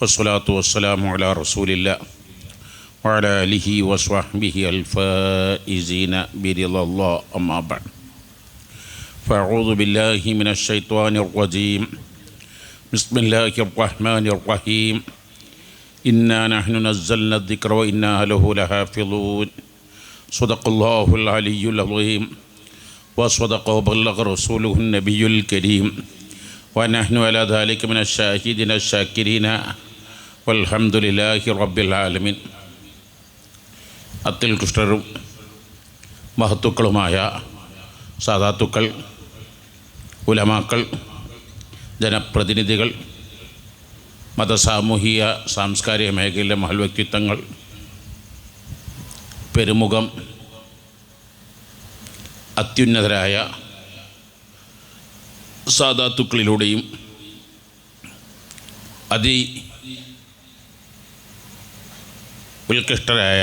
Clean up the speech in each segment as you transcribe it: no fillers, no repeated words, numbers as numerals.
വസ്സലാത്തു വസ്സലാമു അലാ റസൂലില്ലാ വഅലാ ആലിഹി വസ്വഹ്ബിഹി അൽഫായിസീന ബിറിളല്ലാഹി അമ്മാ ബഅദ് ഫഅഊദു ബില്ലാഹി മിനശ് ശൈത്വാനിർ റജീം ബിസ്മില്ലാഹിർ റഹ്മാനിർ റഹീം ഇന്നാ നഹ്നു നസ്സൽനാ അദ്ദിക്ര വ ഇന്നാ ലഹു ലഹാഫിളൂൻ സ്വദഖല്ലാഹുൽ അലിയ്യുൽ അളീം വസ്വദഖ വബല്ലഗ റസൂലുഹുൻ നബിയ്യുൽ കരീം വനഹ്നു അലാ ദാലിക മിനശ് ഷാഹിദീന ശാകിരീന വൽഹംദുലില്ലാഹി റബ്ബിൽ ആലമീൻ. അത്യുത്കൃഷ്ടരും മഹത്തുക്കളുമായ സാദാത്തുക്കൾ, ഉലമാക്കൾ, ജനപ്രതിനിധികൾ, മതസാമൂഹിക സാംസ്കാരിക മേഖലയിലെ മഹൽ വ്യക്തിത്വങ്ങൾ, പെരുമുഖം അത്യുന്നതരായ സാദാത്തുക്കളിലൂടെയും ഉത്കൃഷ്ടരായ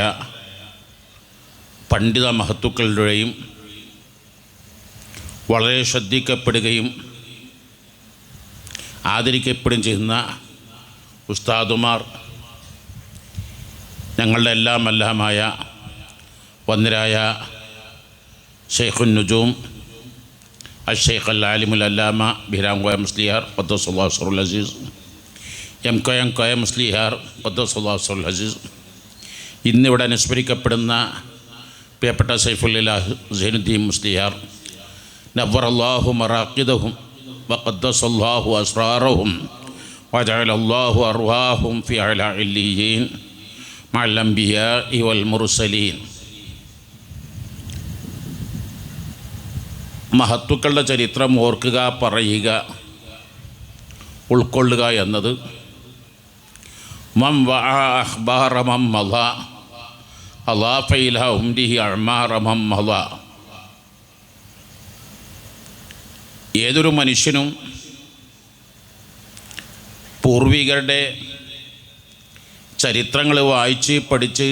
പണ്ഡിത മഹത്തുക്കളുടെയും വളരെ ശ്രദ്ധിക്കപ്പെടുകയും ആദരിക്കപ്പെടുകയും ചെയ്യുന്ന ഉസ്താദുമാർ, ഞങ്ങളുടെ എല്ലാമായ വന്ദ്യരായ ഷെയ്ഖുൻ നുജൂം അഷെയ്ഖ് അൽ ആലിമുൽ അല്ലാമ ബിരാംകോയ മുസ്ലിയാർ ഖദ്ദസല്ലാഹു സിറഹുൽ അസീസ്, കോയ മുസ്ലിയാർ ഖദ്ദസല്ലാഹു സിറഹുൽ അസീസ്, ഇന്നിവിടെ അനുസ്മരിക്കപ്പെടുന്ന പ്രിയപ്പെട്ട സൈഫുല്ലാഹ് സൈനുദ്ദീൻ മുസ്ലിയാർ നവ്വറല്ലാഹു മറാഖിദഹും വഖദ്ദസല്ലാഹു അസ്റാറഹും വജഅലല്ലാഹു അർവാഹും ഫി അഅലാ ഇല്ലിയീൻ മഅൽ അംബിയാഇ വൽ മുർസലീൻ. മഹത്തുക്കളുടെ ചരിത്രം ഓർക്കുക, പറയുക, ഉൾക്കൊള്ളുക എന്നത് മം വഅ അഖ്ബാറ മം മളാ അളാഫ ഇലാ ഉംരിഹി അഅ്മാറ മം മളാ. ഏതൊരു മനുഷ്യനും പൂർവികരുടെ ചരിത്രങ്ങൾ വായിച്ച് പഠിച്ച്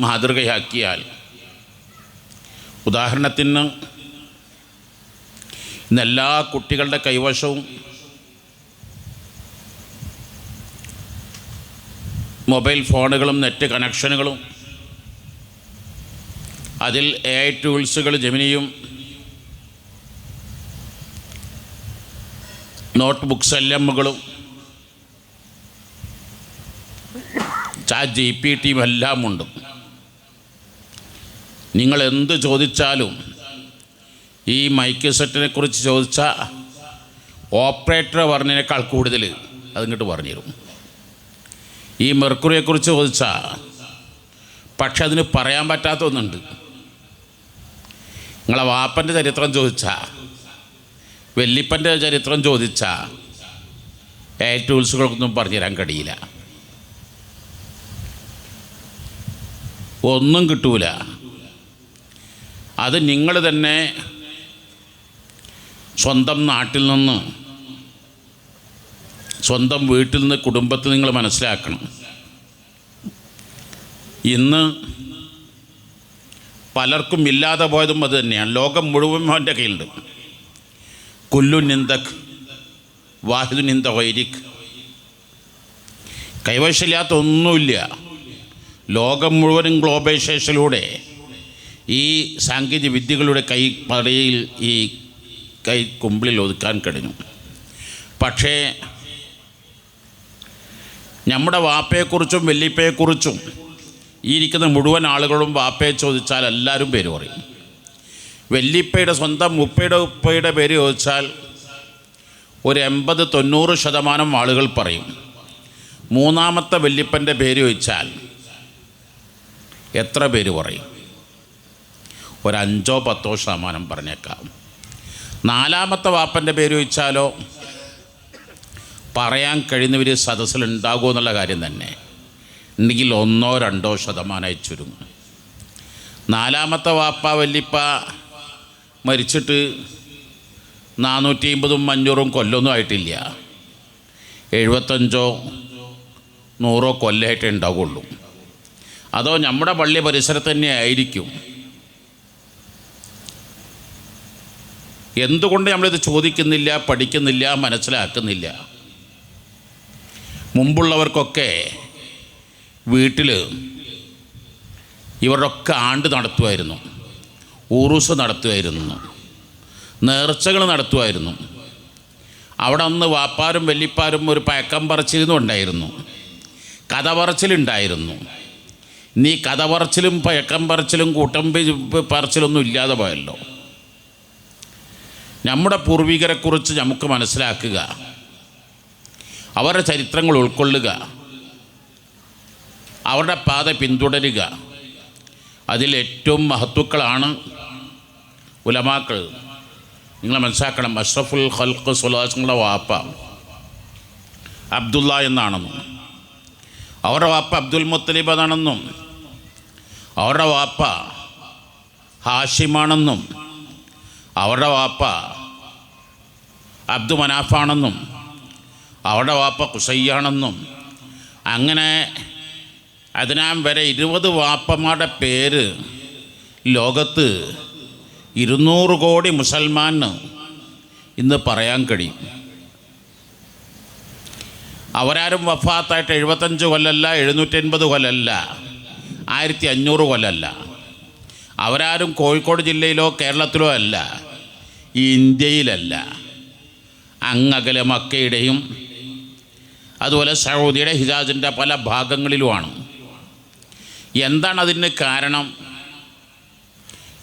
മാതൃകയാക്കിയാൽ, ഉദാഹരണത്തിന് ഇന്നെല്ലാ കുട്ടികളുടെ കൈവശവും മൊബൈൽ ഫോണുകളും നെറ്റ് കണക്ഷനുകളും, അതിൽ AI ടൂൾസുകൾ ജെമിനിയും നോട്ട് ബുക്സ് LMകളും ChatGPTയും എല്ലാം ഉണ്ട്. നിങ്ങൾ എന്ത് ചോദിച്ചാലും ഈ മൈക്ക് സെറ്റിനെ കുറിച്ച് ചോദിച്ചാൽ ഓപ്പറേറ്റർ പറഞ്ഞതിനേക്കാൾ കൂടുതൽ അതിങ്ങോട്ട് പറഞ്ഞു തരും. ഈ മെർക്കുറിയെക്കുറിച്ച് ചോദിച്ചാൽ പക്ഷെ അതിന് പറയാൻ പറ്റാത്ത ഒന്നുണ്ട്. നിങ്ങളെ വാപ്പൻ്റെ ചരിത്രം ചോദിച്ചാൽ, വല്യപ്പൻ്റെ ചരിത്രം ചോദിച്ചാൽ AI ടൂൾസുകൾക്കൊന്നും പറഞ്ഞു തരാൻ കഴിയില്ല, ഒന്നും കിട്ടൂല. അത് നിങ്ങൾ തന്നെ സ്വന്തം നാട്ടിൽ നിന്ന്, സ്വന്തം വീട്ടിൽ നിന്ന്, കുടുംബത്തിൽ നിങ്ങൾ മനസ്സിലാക്കണം. ഇന്ന് പലർക്കും ഇല്ലാതെ പോയതും അത് തന്നെയാണ്. ലോകം മുഴുവൻ അവൻ്റെ കയ്യിലുണ്ട്. കുല്ലു നിന്ദക് വാഹിദു നിന്ദ വൈരിക്. കൈവശമില്ലാത്ത ഒന്നുമില്ല. ലോകം മുഴുവനും ഗ്ലോബലൈസേഷനിലൂടെ ഈ സാങ്കേതിക വിദ്യകളുടെ കൈപ്പടയിൽ, ഈ കൈ കുമ്പിളിൽ ഒതുക്കാൻ കഴിഞ്ഞു. പക്ഷേ നമ്മുടെ വാപ്പയെക്കുറിച്ചും വല്യപ്പയെക്കുറിച്ചും ഈ ഇരിക്കുന്ന മുഴുവൻ ആളുകളും വാപ്പയെ ചോദിച്ചാൽ എല്ലാവരും പേര് പറയും. വല്യപ്പയുടെ സ്വന്തം ഉപ്പയുടെ പേര് ചോദിച്ചാൽ ഒരു 80-90% ആളുകൾ പറയും. മൂന്നാമത്തെ വല്യപ്പൻ്റെ പേര് ചോദിച്ചാൽ എത്ര പേര് പറയും? ഒരു 5-10% പറഞ്ഞേക്കാം. നാലാമത്തെ വാപ്പൻ്റെ പേര് ചോദിച്ചാലോ പറയാൻ കഴിയുന്നവർ സദസ്സിലുണ്ടാകുമോ എന്നുള്ള കാര്യം തന്നെ ഉണ്ടെങ്കിൽ 1-2% ചുരുങ്ങും. നാലാമത്തെ വാപ്പ വല്യപ്പ മരിച്ചിട്ട് 450-500 കൊല്ലമൊന്നും ആയിട്ടില്ല. 75-100 കൊല്ലമായിട്ടേ ഉണ്ടാവുള്ളൂ. അതോ നമ്മുടെ പള്ളി പരിസരത്ത് തന്നെ ആയിരിക്കും. എന്തുകൊണ്ട് നമ്മളിത് ചോദിക്കുന്നില്ല, പഠിക്കുന്നില്ല, മനസ്സിലാക്കുന്നില്ല? മുമ്പുള്ളവർക്കൊക്കെ വീട്ടിൽ ഇവരൊക്കെ ആണ്ട് നടത്തുമായിരുന്നു, ഉറൂസ് നടത്തുമായിരുന്നു, നേർച്ചകൾ നടത്തുമായിരുന്നു. അവിടെ അന്ന് വാപ്പാരും വല്യപ്പാരും ഒരു പഴക്കം പറച്ചിലും ഉണ്ടായിരുന്നു, കഥ പറച്ചിലുണ്ടായിരുന്നു. ഇനി കഥ പറച്ചിലും പഴക്കം പറച്ചിലും കൂട്ടം പറച്ചിലൊന്നും ഇല്ലാതെ പോയല്ലോ. നമ്മുടെ പൂർവികരെക്കുറിച്ച് നമുക്ക് മനസ്സിലാക്കുക, അവരുടെ ചരിത്രങ്ങൾ ഉൾക്കൊള്ളുക, അവരുടെ പാത പിന്തുടരുക. അതിലേറ്റവും മഹത്തുക്കളാണ് ഉലമാക്കൾ. നിങ്ങൾ മനസ്സിലാക്കണം, അഷ്റഫുൽ ഖൽഖ് സ്വലാസ്ങ്ങളുടെ വാപ്പ അബ്ദുള്ള എന്നാണെന്നും അവരുടെ വാപ്പ അബ്ദുൽ മുത്തലിബ് എന്നാണെന്നും അവരുടെ വാപ്പ ഹാഷിമാണെന്നും അവരുടെ വാപ്പ അബ്ദു മനാഫാണെന്നും അവരുടെ വാപ്പ കുസയ്യാണെന്നും അങ്ങനെ അതിനാം വരെ 20 വാപ്പമാരുടെ പേര് ലോകത്ത് 200 കോടി മുസൽമാന് ഇന്ന് പറയാൻ കഴിയും. അവരാരും വഫാത്തായിട്ട് 75 കൊല്ലമല്ല, 780 കൊല്ലമല്ല, 1500 കൊല്ലമല്ല. അവരാരും കോഴിക്കോട് ജില്ലയിലോ കേരളത്തിലോ അല്ല, ഈ ഇന്ത്യയിലല്ല, അങ്ങകലെ മക്കയുടെയും അതുപോലെ സൗദിയുടെ ഹിജാസിൻ്റെ പല ഭാഗങ്ങളിലുമാണ്. എന്താണ് അതിന് കാരണം?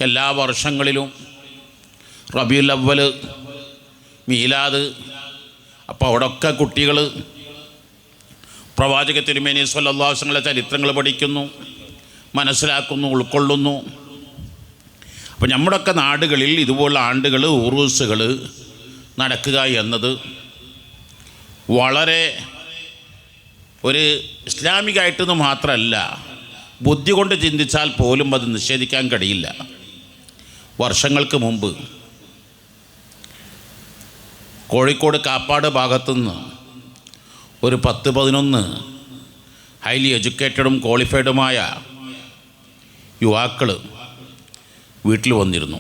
എല്ലാ വർഷങ്ങളിലും റബീഉൽ അവ്വൽ, മീലാദ്, അപ്പോൾ അവിടെയൊക്കെ കുട്ടികൾ പ്രവാചക തിരുമേനി സ്വല്ലല്ലാഹു അലൈഹി വസല്ലമയുടെ ചരിത്രങ്ങൾ പഠിക്കുന്നു, മനസ്സിലാക്കുന്നു, ഉൾക്കൊള്ളുന്നു. അപ്പോൾ നമ്മുടെയൊക്കെ നാടുകളിൽ ഇതുപോലുള്ള ആണ്ടുകൾ, ഉറൂസുകൾ നടക്കുക എന്നത് വളരെ ഒരു ഇസ്ലാമികമായിട്ടൊന്നും മാത്രമല്ല, ബുദ്ധി കൊണ്ട് ചിന്തിച്ചാൽ പോലും അത് നിഷേധിക്കാൻ കഴിയില്ല. വർഷങ്ങൾക്ക് മുമ്പ് കോഴിക്കോട് കാപ്പാട് ഭാഗത്തുനിന്ന് ഒരു 10-11 ഹൈലി എഡ്യൂക്കേറ്റഡും ക്വാളിഫൈഡുമായ യുവാക്കൾ വീട്ടിൽ വന്നിരുന്നു.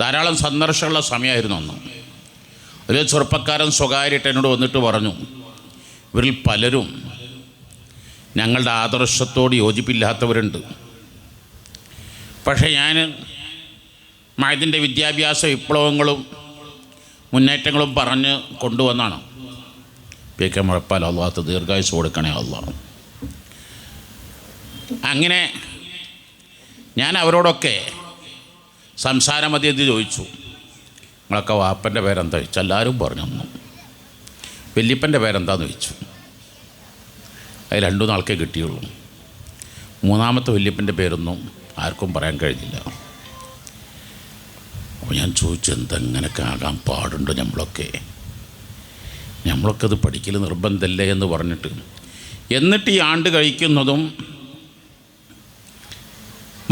ധാരാളം സന്ദർശനമുള്ള സമയമായിരുന്നു അന്ന്. ഒരു ചെറുപ്പക്കാരൻ സ്വകാര്യമായിട്ട് എന്നോട് വന്നിട്ട് പറഞ്ഞു, ഇവരിൽ പലരും ഞങ്ങളുടെ ആദർശത്തോട് യോജിപ്പില്ലാത്തവരുണ്ട്. പക്ഷേ ഞാൻ മഅദിൻ്റെ വിദ്യാഭ്യാസ വിപ്ലവങ്ങളും മുന്നേറ്റങ്ങളും പറഞ്ഞ് കൊണ്ടുവന്നാണ്. പി കെ മുഴപ്പാൽ അള്ളാഹ് ദീർഘായുസ് കൊടുക്കണേ അള്ളാഹ്. അങ്ങനെ ഞാൻ അവരോടൊക്കെ സംസാരമധ്യത്തിൽ ചോദിച്ചു, നിങ്ങളൊക്കെ വാപ്പൻ്റെ പേരെന്താ ചോദിച്ചു. എല്ലാവരും പറഞ്ഞു. ഒന്നും വല്യപ്പൻ്റെ പേരെന്താന്ന് ചോദിച്ചു. അത് 2 നാൾക്കേ കിട്ടിയുള്ളൂ. 3ാമത്തെ വല്യപ്പൻ്റെ പേരൊന്നും ആർക്കും പറയാൻ കഴിഞ്ഞില്ല. അപ്പോൾ ഞാൻ ചോദിച്ചു, എന്തെങ്ങനെയൊക്കെ ആകാൻ പാടുണ്ടോ? നമ്മളൊക്കെ അത് പഠിക്കൽ നിർബന്ധമല്ലേ എന്ന് പറഞ്ഞിട്ട്, എന്നിട്ട് ഈ ആണ്ട് കഴിക്കുന്നതും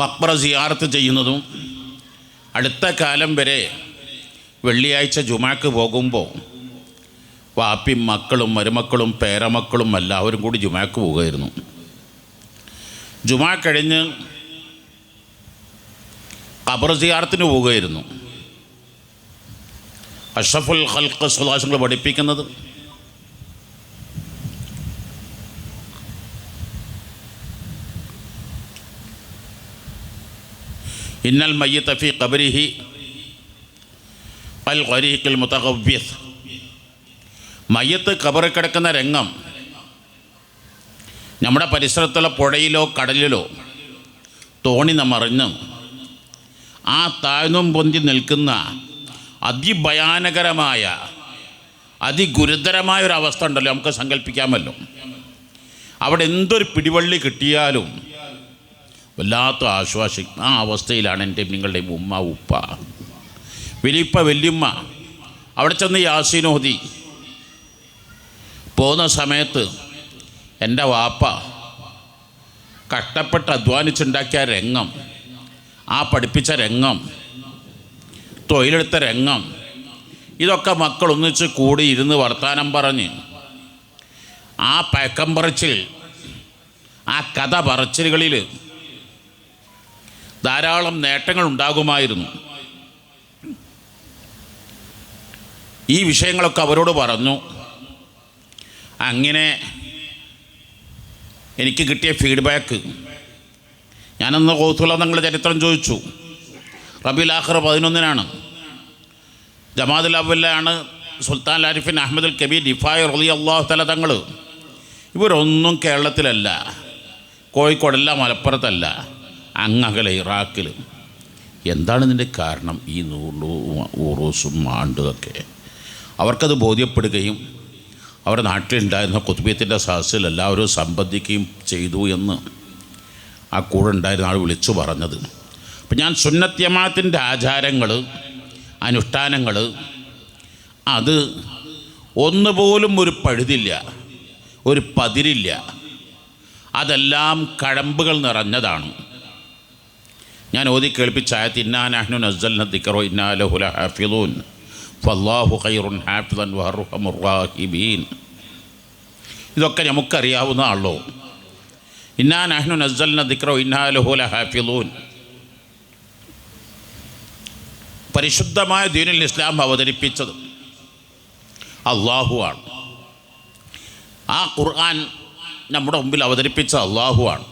മക്ബറ സിയാറത്ത് ചെയ്യുന്നതും അടുത്ത കാലം വരെ വെള്ളിയാഴ്ച ജുമാക്ക് പോകുമ്പോൾ വാപ്പിയും മക്കളും മരുമക്കളും പേരമക്കളും എല്ലാവരും കൂടി ജുമാക്ക് പോകുമായിരുന്നു. ജുമാ കഴിഞ്ഞ് ഖബർ സിയാറത്തിന് പോകുമായിരുന്നു. അഷ്റഫുൽ ഖൽഖ് സ്വലാസ്ങ്ങൾ പഠിപ്പിക്കുന്നത് ഇന്നൽ മയ്യിത ഫീ ഖബരിഹി അൽ ഖരീഖിൽ മുതഗവ്വിസ്. മയ്യത്ത് ഖബറിൽ കിടക്കുന്ന രംഗം നമ്മുടെ പരിസരത്തുള്ള പുഴയിലോ കടലിലോ തോണി മറിഞ്ഞ് ആ താഴ്ന്നും പൊന്തി നിൽക്കുന്ന അതിഭയാനകരമായ അതിഗുരുതരമായ ഒരവസ്ഥ ഉണ്ടല്ലോ, നമുക്ക് സങ്കല്പിക്കാമല്ലോ. അവിടെ എന്തൊരു പിടിവള്ളി കിട്ടിയാലും വല്ലാത്ത ആ അവസ്ഥയിലാണ് എൻ്റെ നിങ്ങളുടെയും ഉമ്മ, ഉപ്പ, വലിയപ്പ, വല്യമ്മ. അവിടെ ചെന്ന് യാസീൻ ഓതി പോകുന്ന സമയത്ത് എൻ്റെ വാപ്പ കഷ്ടപ്പെട്ട് അധ്വാനിച്ചുണ്ടാക്കിയ രംഗം, ആ പഠിപ്പിച്ച രംഗം, തൊഴിലെടുത്ത രംഗം, ഇതൊക്കെ മക്കൾ ഒന്നിച്ച് കൂടി ഇരുന്ന് വർത്താനം പറഞ്ഞ് ആ പഴക്കം പറച്ചിൽ, ആ കഥ പറച്ചിലുകളിൽ ധാരാളം നേട്ടങ്ങൾ ഉണ്ടാകുമായിരുന്നു. ഈ വിഷയങ്ങളൊക്കെ അവരോട് പറഞ്ഞു. അങ്ങനെ എനിക്ക് കിട്ടിയ ഫീഡ്ബാക്ക്, ഞാനന്ന് കൗതുല നിങ്ങളുടെ ചരിത്രം ചോദിച്ചു. റബീഉൽ ആഖിർ 11-നാണ്, ജമാദുൽ അവ്വലിലാണ് സുൽത്താൻ ആരിഫിൻ അഹമ്മദുൽ കബീർ റിഫായി റളിയല്ലാഹു തആല തങ്ങൾ. ഇവരൊന്നും കേരളത്തിലല്ല, കോഴിക്കോടല്ല, മലപ്പുറത്തല്ല, അങ്ങകലെ ഇറാഖിൽ. എന്താണ് ഇതിൻ്റെ കാരണം? ഈ ഉറൂസും ആണ്ടുമൊക്കെ അവർക്കത് ബോധ്യപ്പെടുകയും അവരുടെ നാട്ടിലുണ്ടായിരുന്ന കുത്തുബിയത്തിൻ്റെ സദസ്സിൽ എല്ലാവരും സംബന്ധിക്കുകയും ചെയ്തു എന്ന് ആ കൂടെ ഉണ്ടായിരുന്ന ആൾ വിളിച്ചു പറഞ്ഞത്. അപ്പം ഞാൻ സുന്നത്ത് ജമാഅത്തിൻ്റെ ആചാരങ്ങൾ, അനുഷ്ഠാനങ്ങൾ, അത് ഒന്നുപോലും ഒരു പഴുതില്ല, ഒരു പതിരില്ല, അതെല്ലാം കഴമ്പുകൾ നിറഞ്ഞതാണ്. ഞാൻ ഓതി കേൾപ്പിച്ച ആയത്ത് ഇന്നാ നഹ്നു നസ്സൽന ദിക്റ ഇന്നാ ലഹു ലഹാഫിളൂൻ ഫല്ലാഹു ഖൈറുൻ ഹാഫിളൻ വഅർഹമുർ റാഹിബീൻ. ഇതൊക്കെ നമുക്കറിയാവുന്നതാണല്ലോ. ഇന്നാ നഹ്നു നസ്സൽന ദിക്റ ഇന്നാ ലഹു ലഹാഫിളൂൻ. പരിശുദ്ധമായ ദീനുൽ ഇസ്ലാം അവതരിപ്പിച്ചത് അള്ളാഹുവാണ്. ആ ഖുർആൻ നമ്മുടെ മുമ്പിൽ അവതരിപ്പിച്ച അള്ളാഹുവാണ്.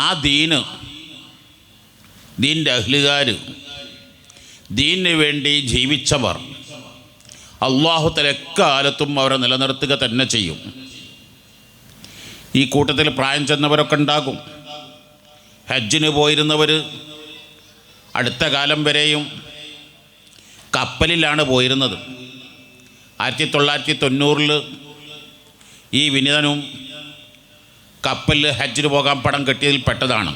ആ ദീൻ്റെ അഹ്ലുകാർ, ദീനിന് വേണ്ടി ജീവിച്ചവർ, അള്ളാഹു തആല എക്കാലത്തും അവരെ നിലനിർത്തുക തന്നെ ചെയ്യും. ഈ കൂട്ടത്തിൽ പ്രായം ചെന്നവരൊക്കെ ഉണ്ടാകും. ഹജ്ജിന് പോയിരുന്നവർ അടുത്ത കാലം വരെയും കപ്പലിലാണ് പോയിരുന്നത്. 1990 ഈ വിനീതനും കപ്പലിൽ ഹജ്ജിന് പോകാൻ പണം കെട്ടിയതിൽ പെട്ടതാണ്.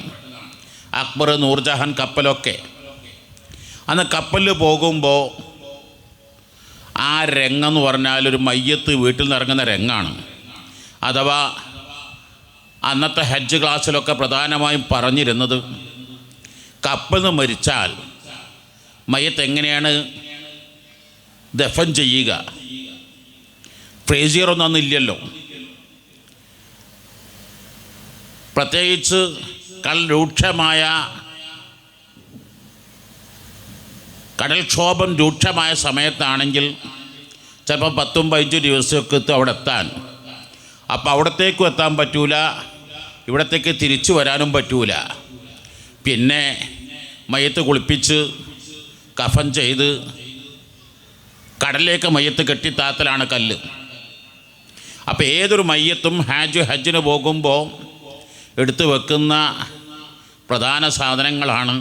അക്ബർ, നൂർജഹാൻ കപ്പലൊക്കെ. അന്ന് കപ്പലിൽ പോകുമ്പോൾ ആ രംഗമെന്ന് പറഞ്ഞാൽ ഒരു മയ്യത്ത് വീട്ടിൽ നിന്ന് ഇറങ്ങുന്ന രംഗമാണ്. അഥവാ അന്നത്തെ ഹജ്ജ് ക്ലാസ്സിലൊക്കെ പ്രധാനമായും പറഞ്ഞിരുന്നത്, കപ്പലിൽ നിന്ന് മരിച്ചാൽ മയ്യത്ത് എങ്ങനെയാണ് ദഫൻ ചെയ്യുക. ഫ്രേസിയറൊന്നും അന്നില്ലല്ലോ. പ്രത്യേകിച്ച് കടൽക്ഷോഭം രൂക്ഷമായ സമയത്താണെങ്കിൽ ചിലപ്പോൾ 10-15 ദിവസമൊക്കെ അവിടെ എത്താൻ. അപ്പോൾ അവിടത്തേക്കും എത്താൻ പറ്റൂല, ഇവിടത്തേക്ക് തിരിച്ചു വരാനും പറ്റൂല. പിന്നെ മയ്യത്ത് കുളിപ്പിച്ച് കഫൻ ചെയ്ത് കടലിലേക്ക് മയ്യത്ത് കെട്ടിത്താത്തലാണ് കല്ല്. അപ്പോൾ ഏതൊരു മയ്യത്തും ഹജ്ജിന് പോകുമ്പോൾ എടുത്തു വെക്കുന്ന പ്രധാന സാധനങ്ങളാണ്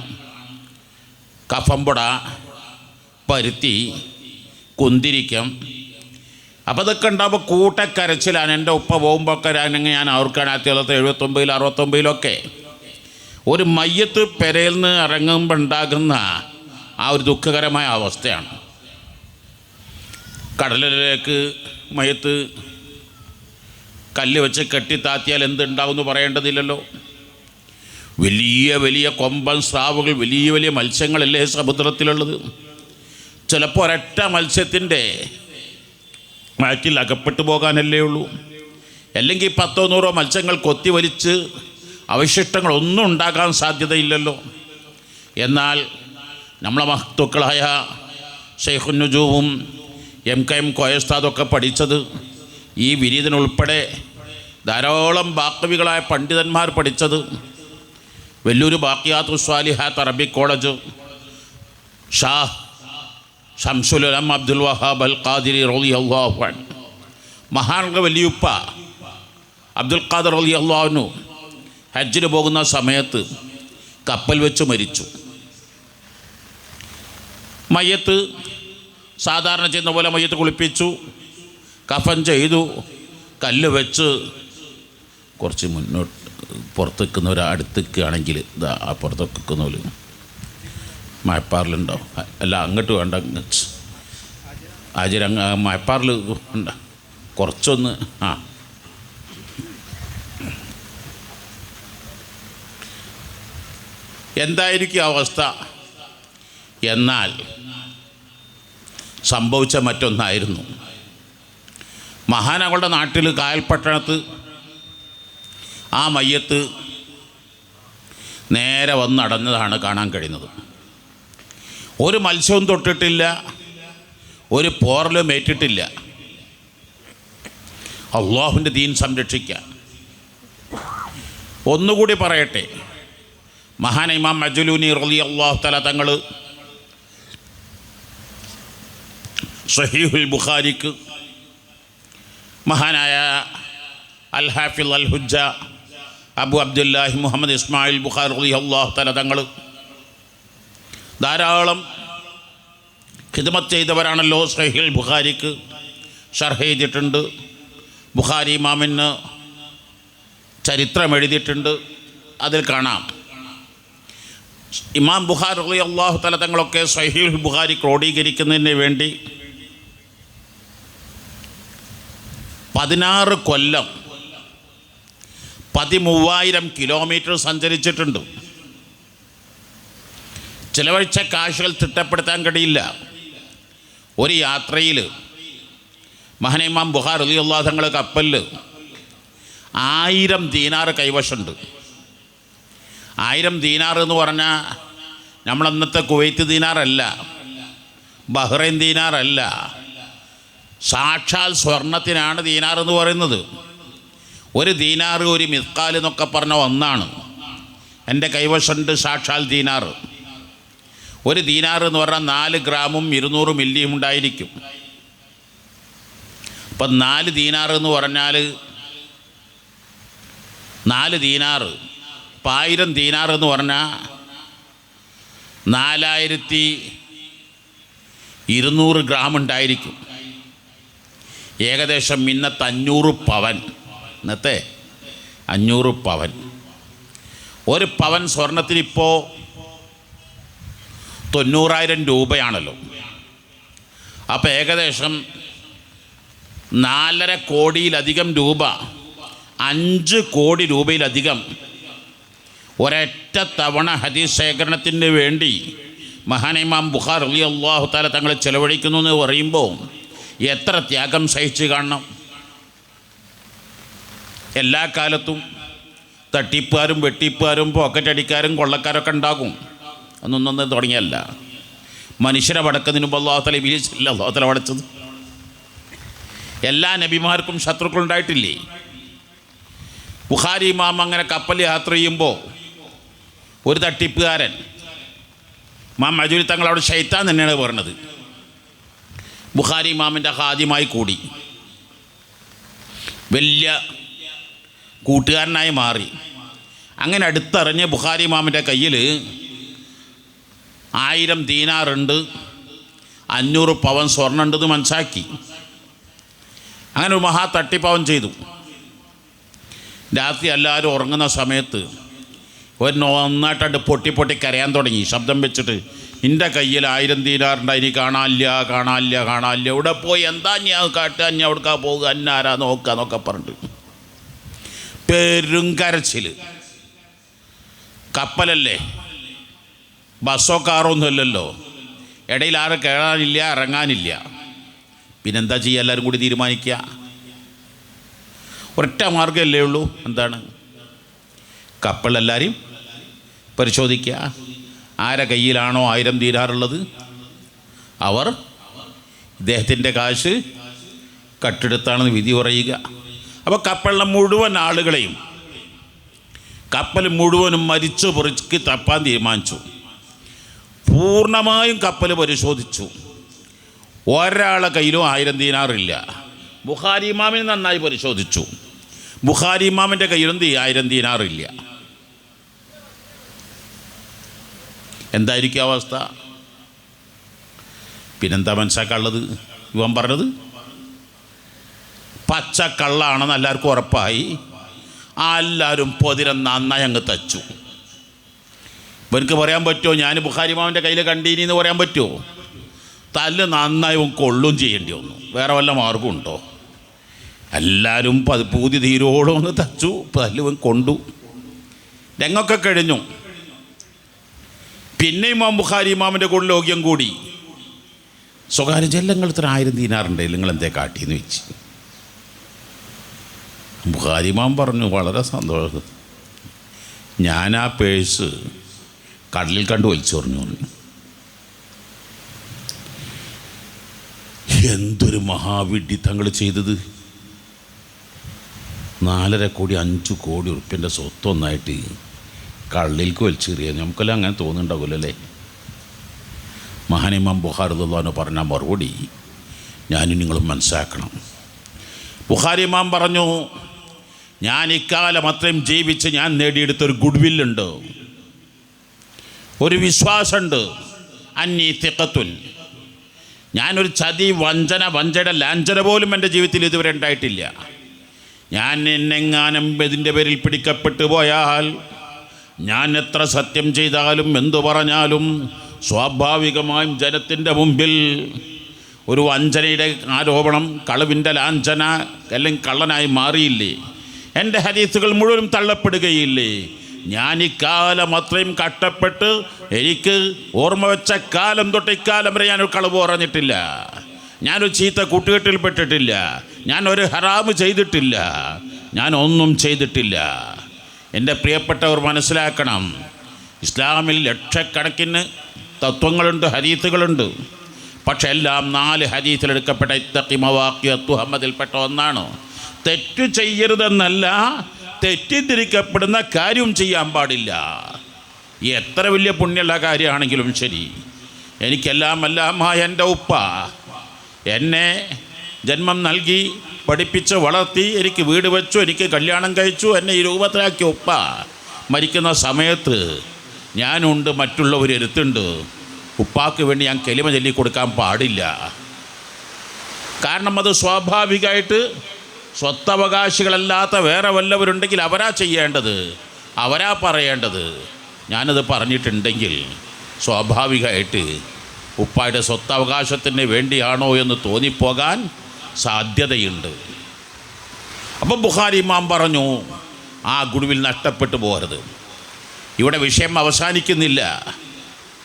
കഫംപുട, പരുത്തി, കുന്തിരിക്കം. അപ്പോൾ ഇതൊക്കെ ഉണ്ടാകുമ്പോൾ കൂട്ടക്കരച്ചിലാണ്. എൻ്റെ ഉപ്പ പോകുമ്പോഴൊക്കെ ഞാൻ അവർക്കാണ് 1979 69 ഒരു മയ്യത്ത് പെരയിൽ നിന്ന് ഇറങ്ങുമ്പോൾ ഉണ്ടാകുന്ന ആ ഒരു ദുഃഖകരമായ അവസ്ഥയാണ്. കടലിലേക്ക് മയ്യത്ത് കല്ല് വെച്ച് കെട്ടിത്താത്തിയാൽ എന്തുണ്ടാവും എന്ന് പറയേണ്ടതില്ലല്ലോ. വലിയ വലിയ കൊമ്പൻ സ്രാവുകൾ, വലിയ വലിയ മത്സ്യങ്ങളല്ലേ സമുദ്രത്തിലുള്ളത്. ചിലപ്പോൾ ഒരൊറ്റ മത്സ്യത്തിൻ്റെ വയറ്റിൽ അകപ്പെട്ടു പോകാനല്ലേ ഉള്ളൂ. അല്ലെങ്കിൽ 10-100 മത്സ്യങ്ങൾ കൊത്തി വലിച്ച് അവശിഷ്ടങ്ങളൊന്നും ഉണ്ടാകാൻ സാധ്യതയില്ലല്ലോ. എന്നാൽ നമ്മളെ മഹത്തുക്കളായ ശൈഖുൻ നുജൂമും MKM കോയസ്താദൊക്കെ പഠിച്ചത്, ഈ വിരീതനുൾപ്പെടെ ധാരാളം ബാക്കവികളായ പണ്ഡിതന്മാർ പഠിച്ചത് വെല്ലൂർ ബാക്കിയാത്തു സ്വാലിഹാത്ത് അറബിക് കോളേജ്, ഷാഹ് ഷംസുൽ ഉലമ അബ്ദുൽ വഹാബ് അൽ ഖാദിരി റളിയല്ലാഹു അൻഹു, മഹാനഗ വലിയുപ്പ അബ്ദുൽ ഖാദർ റളിയല്ലാഹു അൻഹു ഹജ്ജിന് പോകുന്ന സമയത്ത് കപ്പൽ വെച്ച് മരിച്ചു. മയ്യത്ത് സാധാരണ ചെയ്യുന്ന പോലെ മയ്യത്ത് കുളിപ്പിച്ചു, കഫൻ ചെയ്തു, കല്ല് വെച്ച് കുറച്ച് മുന്നോട്ട് പുറത്ത് നിൽക്കുന്നവർ അടുത്ത് നിൽക്കുകയാണെങ്കിൽ ഇതാ ആ പുറത്ത് നിൽക്കുന്നവർ മയപ്പാറിലുണ്ടാവും. അല്ല അങ്ങോട്ട് വേണ്ട, ആചാര്യ മയപ്പാറിൽ ഉണ്ട് കുറച്ചൊന്ന്. എന്തായിരിക്കും അവസ്ഥ? എന്നാൽ സംഭവിച്ച മറ്റൊന്നായിരുന്നു. മഹാനകളുടെ നാട്ടിൽ കായൽപട്ടണത്ത് ആ മയ്യത്ത് നേരെ വന്നടഞ്ഞതാണ് കാണാൻ കഴിയുന്നത്. ഒരു മത്സ്യവും തൊട്ടിട്ടില്ല, ഒരു പോറലും ഏറ്റിട്ടില്ല. അള്ളാഹുവിൻ്റെ ദീൻ സംരക്ഷിക്കാൻ. ഒന്നുകൂടി പറയട്ടെ, മഹാന ഇമാം മജ്ലൂനി റളിയല്ലാഹു തആല തങ്ങൾ സഹീഹുൽ ബുഖാരിക്ക് മഹാനായ അൽ ഹാഫിദ് അൽ ഹുജ്ജ അബു അബ്ദുല്ലാഹി മുഹമ്മദ് ഇസ്മായിൽ ബുഖാരി റളിയല്ലാഹു തആല തങ്ങൾ ധാരാളം ഖിദ്മത്ത് ചെയ്തവരാണല്ലോ. സഹീഹുൽ ബുഖാരിക്ക് ഷർഹ് ചെയ്തിട്ടുണ്ട്, ബുഖാരി ഇമാമിന് ചരിത്രം എഴുതിയിട്ടുണ്ട്. അതിൽ കാണാം ഇമാം ബുഖാരി റളിയല്ലാഹു തആല തങ്ങളൊക്കെ സഹീഹുൽ ബുഖാരി ക്രോഡീകരിക്കുന്നതിന് വേണ്ടി 16 കൊല്ലം 13,000 കിലോമീറ്റർ സഞ്ചരിച്ചിട്ടുണ്ട്. ചിലവഴിച്ച കാശുകൾ തിട്ടപ്പെടുത്താൻ കഴിയില്ല. ഒരു യാത്രയിൽ മഹാന ഇമാം ബുഖാരി റളിയല്ലാഹു തങ്ങൾ കപ്പലിൽ 1000 ദീനാർ കൈവശമുണ്ട്. 1000 ദീനാർ എന്ന് പറഞ്ഞാൽ നമ്മളന്നത്തെ കുവൈത്ത് ദീനാറല്ല, ബഹ്റൈൻ ദീനാറല്ല, സാക്ഷാൽ സ്വർണത്തിനാണ് ദീനാർ എന്ന് പറയുന്നത്. ഒരു ദീനാർ ഒരു മിസ്കാൽ എന്നൊക്കെ പറഞ്ഞ ഒന്നാണ്. എൻ്റെ കൈവശമുണ്ട് സാക്ഷാൽ ദീനാർ. ഒരു ദീനാർ എന്ന് പറഞ്ഞാൽ 4 ഗ്രാമും 200 മില്ലിയും ഉണ്ടായിരിക്കും. അപ്പം 4 ദീനാർ എന്ന് പറഞ്ഞാൽ 4 ദീനാർ, ഇപ്പം 1000 ദീനാർ എന്ന് പറഞ്ഞാൽ 4200 ഗ്രാം ഉണ്ടായിരിക്കും. ഏകദേശം ഇന്നത്തെ 500 പവൻ, ഇന്നത്തെ 500 പവൻ. ഒരു പവൻ സ്വർണത്തിനിപ്പോൾ 90,000 രൂപയാണല്ലോ. അപ്പോൾ ഏകദേശം 4.5 കോടിയിലധികം രൂപ, 5 കോടി രൂപയിലധികം ഒരൊറ്റ തവണ ഹദീസ് ശേഖരണത്തിന് വേണ്ടി മഹാന ഇമാം ബുഖാരി റളിയല്ലാഹു തആല തങ്ങൾ ചെലവഴിക്കുന്നു എന്ന് പറയുമ്പോൾ എത്ര ത്യാഗം സഹിച്ച് കാണണം. എല്ലാ കാലത്തും തട്ടിപ്പുകാരും വെട്ടിപ്പുകാരും പോക്കറ്റടിക്കാരും കൊള്ളക്കാരൊക്കെ ഉണ്ടാകും. അന്നൊന്നും തുടങ്ങിയല്ല. മനുഷ്യരെ വടക്കുന്നതിന് മുമ്പ് അല്ലാഹു തആല ഇബ്ലീസിനെ അല്ലാഹു തആല വടച്ചത്. എല്ലാ നബിമാർക്കും ശത്രുക്കളുണ്ടായിട്ടില്ലേ? ബുഖാരി ഇമാം അങ്ങനെ കപ്പൽ യാത്ര ചെയ്യുമ്പോൾ ഒരു തട്ടിപ്പുകാരൻ, ഇമാം മജ്ലൂനി തങ്ങൾ അവിടെ ശൈത്താൻ തന്നെയാണ് പറഞ്ഞത്, ബുഖാരി ഇമാമിൻ്റെ ഖാദിമായി കൂടി വലിയ കൂട്ടുകാരനായി മാറി. അങ്ങനെ അടുത്തറിഞ്ഞ് ബുഖാരി ഇമാമിൻ്റെ കയ്യിൽ 1000 ദീനാറുണ്ട്, 500 പവൻ സ്വർണ്ണമുണ്ടെന്ന് മനസ്സാക്കി. അങ്ങനെ ഒരു മഹാ തട്ടിപ്പവൻ ചെയ്തു. രാത്രി എല്ലാവരും ഉറങ്ങുന്ന സമയത്ത് ഒരു നന്നായിട്ടുണ്ട് പൊട്ടി കരയാൻ തുടങ്ങി, ശബ്ദം വെച്ചിട്ട്. എൻ്റെ കയ്യിൽ 1000 ദീനാറുണ്ട്, ഇനി കാണാനില്ല, ഇവിടെ പോയി എന്താ ഞാൻ കാട്ടുക, ഞാൻ എവിടേക്കാ പോകുക, അന്നാരാ നോക്കുക എന്നൊക്കെ പറഞ്ഞിട്ട് പെരും കരച്ചിൽ. കപ്പലല്ലേ, ബസ്സോ കാറോ ഒന്നും അല്ലല്ലോ, ഇടയിൽ ആരും കയറാനില്ല ഇറങ്ങാനില്ല. പിന്നെന്താ ചെയ്യുക? എല്ലാവരും കൂടി തീരുമാനിക്കുക. ഒരൊറ്റ മാർഗ്ഗമല്ലേ ഉള്ളൂ. എന്താണ്? കപ്പലെല്ലാവരെയും പരിശോധിക്കുക. ആരെ കയ്യിലാണോ 1000 ദീനാറുള്ളത് അവർ ഇദ്ദേഹത്തിൻ്റെ കാശ് കട്ടെടുത്താണെന്ന് വിധി പറയുക. അപ്പോൾ കപ്പലിലെ മുഴുവൻ ആളുകളെയും, കപ്പൽ മുഴുവനും മരിച്ചു പൊറുക്കി തപ്പാൻ തീരുമാനിച്ചു. പൂർണ്ണമായും കപ്പൽ പരിശോധിച്ചു. ഒരാളെ കയ്യിലും 1000 ദീനാറില്ല. ബുഖാരി ഇമാമിനെ നന്നായി പരിശോധിച്ചു. ബുഖാരി ഇമാമിൻ്റെ കയ്യിലും 1000 ദീനാറില്ല. എന്തായിരിക്കും അവസ്ഥ? പിന്നെന്താ മനസ്സിലാക്കാനുള്ളത്? ഇവൻ പറഞ്ഞത് പച്ചക്കള്ളാണെന്ന് എല്ലാവർക്കും ഉറപ്പായി. എല്ലാവരും പൊതിരം നന്നായി അങ്ങ് തച്ചു. ഇവർക്ക് പറയാൻ പറ്റുമോ ഞാൻ ബുഖാരി ഇമാമിൻ്റെ കയ്യിൽ കണ്ടീനി എന്ന് പറയാൻ പറ്റുമോ? തല്ല് നന്നായി കൊള്ളും ചെയ്യേണ്ടി വന്നു. വേറെ വല്ല മാർഗം ഉണ്ടോ? എല്ലാവരും പൂതി തീരോളം ഒന്ന് തച്ചു, തല്ല് കൊണ്ടു. രംഗമൊക്കെ കഴിഞ്ഞു. പിന്നെ ഇമാം ബുഖാരി ഇമാമിൻ്റെ കൂടെ ലോക്യം കൂടി. സ്വകാര്യ ചെല്ലങ്ങൾ ഇത്ര 1000 ദീനാറുണ്ട്, നിങ്ങൾ എന്തേ കാട്ടിയെന്ന് വെച്ച്. ബുഖാരി ഇമാം പറഞ്ഞു, വളരെ സന്തോഷം, ഞാൻ ആ പേഴ്സ് കടലിൽ കണ്ട് വലിച്ചു പറഞ്ഞു. എന്തൊരു മഹാവിഡ്ഢി തങ്ങൾ ചെയ്തത്! 4.5 കോടി 5 കോടി ഉറുപ്പ്യൻ്റെ സ്വത്തൊന്നായിട്ട് കള്ളിലേക്ക് വലിച്ചെറിയ നമുക്കെല്ലാം അങ്ങനെ തോന്നുന്നുണ്ടാവില്ല അല്ലേ? മഹാനിമാം ബുഖാരി റളിയല്ലാഹു അൻഹു പറഞ്ഞ മറുപടി ഞാനും നിങ്ങളും മനസ്സിലാക്കണം. ബുഖാരി ഇമാം പറഞ്ഞു, ഞാൻ ഇക്കാലം അത്രയും ജീവിച്ച് ഞാൻ നേടിയെടുത്തൊരു ഗുഡ് വില്ലുണ്ട്, ഒരു വിശ്വാസമുണ്ട്. അന്നീ തിഖത്തുൻ, ഞാനൊരു ചതി വഞ്ചനയുടെ ലാഞ്ചന പോലും എൻ്റെ ജീവിതത്തിൽ ഇതുവരെ ഉണ്ടായിട്ടില്ല. ഞാൻ എന്നെങ്ങാനും ഇതിൻ്റെ പേരിൽ പിടിക്കപ്പെട്ടു പോയാൽ ഞാൻ എത്ര സത്യം ചെയ്താലും എന്തു പറഞ്ഞാലും സ്വാഭാവികമായും ജനത്തിൻ്റെ മുമ്പിൽ ഒരു വഞ്ചനയുടെ ആരോപണം, കളവിൻ്റെ ലാഞ്ചന അല്ലെങ്കിൽ കള്ളനായി മാറിയില്ലേ? എൻ്റെ ഹദീസുകൾ മുഴുവനും തള്ളപ്പെടുകയില്ലേ? ഞാൻ ഇക്കാലം അത്രയും കഷ്ടപ്പെട്ട് എനിക്ക് ഓർമ്മ വെച്ച കാലം തൊട്ട് ഇക്കാലം വരെ ഞാനൊരു കളവ് പറഞ്ഞിട്ടില്ല, ഞാനൊരു ചീത്ത കൂട്ടുകെട്ടിൽപ്പെട്ടിട്ടില്ല, ഞാനൊരു ഹറാമ് ചെയ്തിട്ടില്ല, ഞാനൊന്നും ചെയ്തിട്ടില്ല. എൻ്റെ പ്രിയപ്പെട്ടവർ മനസ്സിലാക്കണം, ഇസ്ലാമിൽ ലക്ഷക്കണക്കിന് തത്വങ്ങളുണ്ട്, ഹദീസുകളുണ്ട്. പക്ഷെ എല്ലാം 4 ഹദീസിലെടുക്കപ്പെട്ട ഇത്തഖി മവാഖിഅത്തു തുഹമ്മതിൽപ്പെട്ട ഒന്നാണ്. തെറ്റു ചെയ്യരുതെന്നല്ല, തെറ്റിദ്ധരിക്കപ്പെടുന്ന കാര്യം ചെയ്യാൻ പാടില്ല. എത്ര വലിയ പുണ്യമുള്ള കാര്യമാണെങ്കിലും ശരി. എല്ലാമായ എൻ്റെ ഉപ്പ എന്നെ ജന്മം നൽകി പഠിപ്പിച്ച് വളർത്തി, എനിക്ക് വീട് വെച്ചു, എനിക്ക് കല്യാണം കഴിച്ചു, എന്നെ ഈ രൂപത്തിലാക്കിയ ഉപ്പ മരിക്കുന്ന സമയത്ത് ഞാനുണ്ട്, മറ്റുള്ളവരെടുത്തുണ്ട്. ഉപ്പാക്ക് വേണ്ടി ഞാൻ കലിമ ചൊല്ലി കൊടുക്കാൻ പാടില്ല. കാരണം അത് സ്വാഭാവികമായിട്ട് സ്വത്തവകാശികളല്ലാത്ത വേറെ വല്ലവരുണ്ടെങ്കിൽ അവരാ ചെയ്യേണ്ടത്, അവരാ പറയേണ്ടത്. ഞാനത് പറഞ്ഞിട്ടുണ്ടെങ്കിൽ സ്വാഭാവികമായിട്ട് ഉപ്പായുടെ സ്വത്തവകാശത്തിന് വേണ്ടിയാണോ എന്ന് തോന്നിപ്പോകാൻ സാധ്യതയുണ്ട്. അപ്പം ബുഖാരി ഇമാം പറഞ്ഞു, ആ ഗുഡ്വിൽ നഷ്ടപ്പെട്ടു പോകരുത്. ഇവിടെ വിഷയം അവസാനിക്കുന്നില്ല,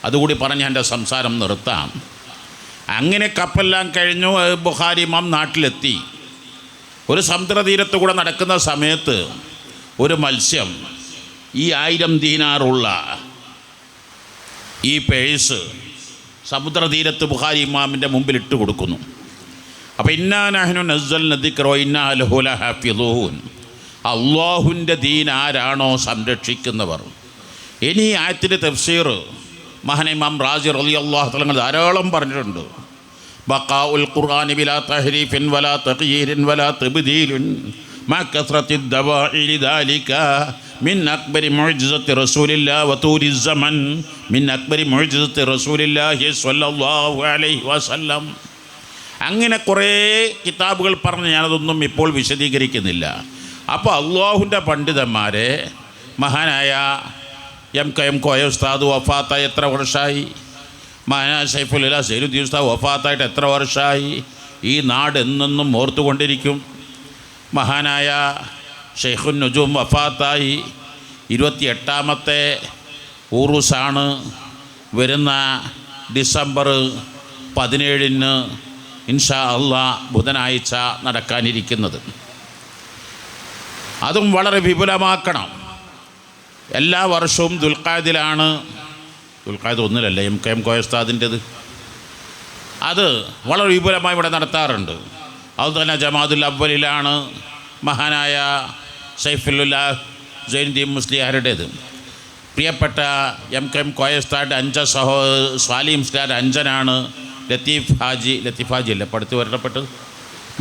അതുകൂടി പറഞ്ഞ് എൻ്റെ സംസാരം നിർത്താം. അങ്ങനെ കപ്പെല്ലാം കഴിഞ്ഞു, ബുഖാരി ഇമാം നാട്ടിലെത്തി. ഒരു സമുദ്രതീരത്ത് കൂടെ നടക്കുന്ന സമയത്ത് ഒരു മത്സ്യം ഈ 1000 ദീനാറുള്ള ഈ പേഴ്സ് സമുദ്രതീരത്ത് ബുഖാരി ഇമാമിൻ്റെ മുമ്പിൽ ഇട്ട് കൊടുക്കുന്നു. അപ്പോൾ ഇന്നാ നഹ്നു നസ്സൽന ദിക്റ വ ഇന്നാ ലഹു ലഹാഫിളൂൻ, അള്ളാഹുവിൻ്റെ ദീൻ ആരാണോ സംരക്ഷിക്കുന്നവർ. ഇനി ഈ ആയത്തിൻ്റെ തഫ്സീർ മഹാനായ ഇമാം റാസി റളിയല്ലാഹു തആല ധാരാളം പറഞ്ഞിട്ടുണ്ട്. ബഖാഉൽ ഖുർആനി ബിലാ തഹരീഫിൻ വലാ തഗ്യീരിൻ വലാ തബ്ദീലിൻ മാ കസ്റത്തിദ് ദവാഇ ലിദാലിക മിൻ അക്ബരി മുഅ്ജിസത്തി റസൂലില്ലാഹി വതൂരി സമൻ മിൻ അക്ബരി മുഅ്ജിസത്തി റസൂലില്ലാഹി സ്വല്ലല്ലാഹു അലൈഹി വസല്ലം. അങ്ങനെ കുറേ കിതാബുകൾ പറഞ്ഞ് ഞാനതൊന്നും ഇപ്പോൾ വിശദീകരിക്കുന്നില്ല. അപ്പോൾ അള്ളാഹുവിൻ്റെ പണ്ഡിതന്മാരെ മഹാനായ എം കോയ ഉസ്താദ് വഫാത്തായി എത്ര വർഷമായി? മഹാനായ സൈഫുൽ സൈനുദ്ദീൻ ഉസ്താദ് വഫാത്തായിട്ട് എത്ര വർഷമായി? ഈ നാട് എന്നെന്നും ഓർത്തുകൊണ്ടിരിക്കും. മഹാനായ ഷെയ്ഖുൻ നുജൂം വഫാത്തായി 28ാമത്തെ ഊറൂസാണ് വരുന്ന ഡിസംബർ 17 ഇൻഷാ അള്ളാഹ് ബുധനാഴ്ച നടക്കാനിരിക്കുന്നത്. അതും വളരെ വിപുലമാക്കണം. എല്ലാ വർഷവും ദുൽഖഅദിലാണ്, ദുൽഖഅദ് 1 എം കോയ ഉസ്താദിൻ്റെത്. അത് വളരെ വിപുലമായി ഇവിടെ നടത്താറുണ്ട്. അതുതന്നെ ജമാഅത്തുൽ അവ്വലിലാണ് മഹാനായ സൈഫുല്ലാ സൈനുദ്ദീൻ മുസ്ലിയാരുടേത്. പ്രിയപ്പെട്ട എം കോയ ഉസ്താദ് 5 സ്വാലി മുസ്ലിയാർ 5നാണ്. ലത്തീഫ് ഹാജി അല്ലേ പഠിത്ത്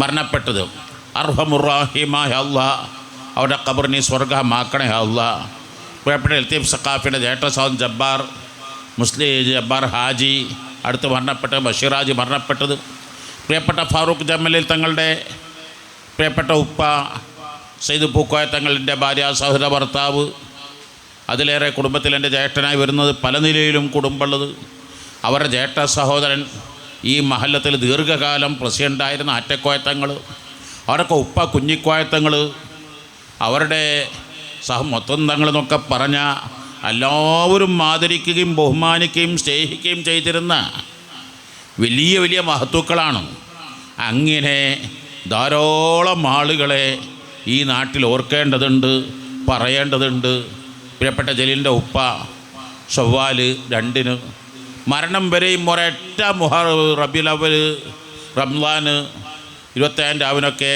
മരണപ്പെട്ടത്. അർഹമുറാഹിമായ അല്ലാഹ് അവരുടെ ഖബറിനെ സ്വർഗ്ഗമാക്കണേ അല്ലാഹ്. പ്രിയപ്പെട്ട ലത്തീഫ് സഖാഫിയുടെ ജ്യേഷ്ഠ സഹോദരൻ ജബ്ബാർ ഹാജി അടുത്ത് മരണപ്പെട്ട, ബഷീർ ഹാജി മരണപ്പെട്ടത്. പ്രിയപ്പെട്ട ഫാറൂഖ് ജമലിൽ തങ്ങളുടെ പ്രിയപ്പെട്ട ഉപ്പ സയ്യിദ് പൂക്കോയ തങ്ങളുടെ ഭാര്യ, സഹോദര ഭർത്താവ്, അതിലേറെ കുടുംബത്തിൽ എൻ്റെ ജ്യേഷ്ഠനായി വരുന്നത് പല നിലയിലും കുടുംബമുള്ളത്. അവരുടെ ജ്യേഷ്ഠ സഹോദരൻ ഈ മഹല്ലത്തിൽ ദീർഘകാലം പ്രസിഡൻ്റായിരുന്ന ആറ്റക്കോയത്തങ്ങൾ, അവരൊക്കെ ഉപ്പ കുഞ്ഞിക്കോയത്തങ്ങൾ, അവരുടെ മൊത്തം തങ്ങളെന്നൊക്കെ പറഞ്ഞ എല്ലാവരും ആദരിക്കുകയും ബഹുമാനിക്കുകയും സ്നേഹിക്കുകയും ചെയ്തിരുന്ന വലിയ വലിയ മഹത്തുക്കളാണ്. അങ്ങനെ ധാരാളം ആളുകളെ ഈ നാട്ടിൽ ഓർക്കേണ്ടതുണ്ട്, പറയേണ്ടതുണ്ട്. പ്രിയപ്പെട്ട ജലീലിൻ്റെ ഉപ്പ ശവ്വാൽ 2 മരണം വരെയും ഒരൊറ്റ റബീഉൽ അവ്വൽ റംളാൻ 25 രാവിനൊക്കെ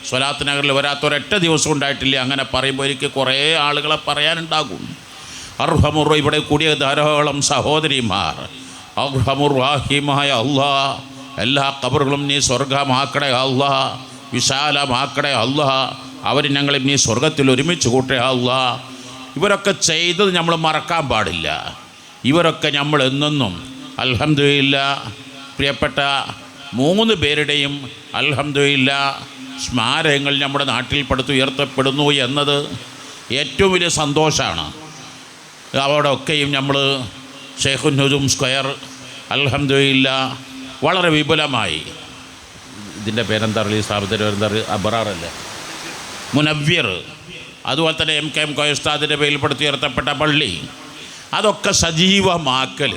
സ്വലാത്ത് നഗറിൽ വരാത്തൊരൊറ്റ ദിവസം ഉണ്ടായിട്ടില്ല. അങ്ങനെ പറയുമ്പോൾ എനിക്ക് കുറേ ആളുകളെ പറയാനുണ്ടാകും. അർഹമുർ ഇവിടെ കൂടിയ ധാരാളം സഹോദരിമാർ. അർഹമുർറാഹിമായ അല്ലാ, എല്ലാ ഖബറുകളും നീ സ്വർഗമാക്കണേ അല്ലാ, വിശാലമാക്കണേ അല്ലാ, അവർ ഞങ്ങളെ നീ സ്വർഗത്തിൽ ഒരുമിച്ച് കൂട്ടേ അല്ലാ. ഇവരൊക്കെ ചെയ്തത് നമ്മൾ മറക്കാൻ പാടില്ല. ഇവരൊക്കെ നമ്മൾ എന്നെന്നും അൽഹംദുലില്ലാഹ് പ്രിയപ്പെട്ട 3 പേരുടെയും അൽഹംദുലില്ലാഹ് സ്മാരകങ്ങൾ നമ്മുടെ നാട്ടിൽ പടുത്തുയർത്തപ്പെടുന്നു എന്നത് ഏറ്റവും വലിയ സന്തോഷമാണ്. അവിടെയൊക്കെയും നമ്മൾ ഷെയ്ഖുൻ നുജൂം സ്ക്വയർ അൽഹംദുലില്ലാഹ് വളരെ വിപുലമായി, ഇതിൻ്റെ പേരെന്താ ഈ സ്ഥാപനത്തിൻ്റെ പേരെന്താ, അബ്റാറല്ലേ, മുനവ്വിർ, അതുപോലെ തന്നെ MKM കോയ ഉസ്താദിൻ്റെ പേരിൽ പടുത്തുയർത്തപ്പെട്ട പള്ളി, അതൊക്കെ സജീവമാക്കൽ,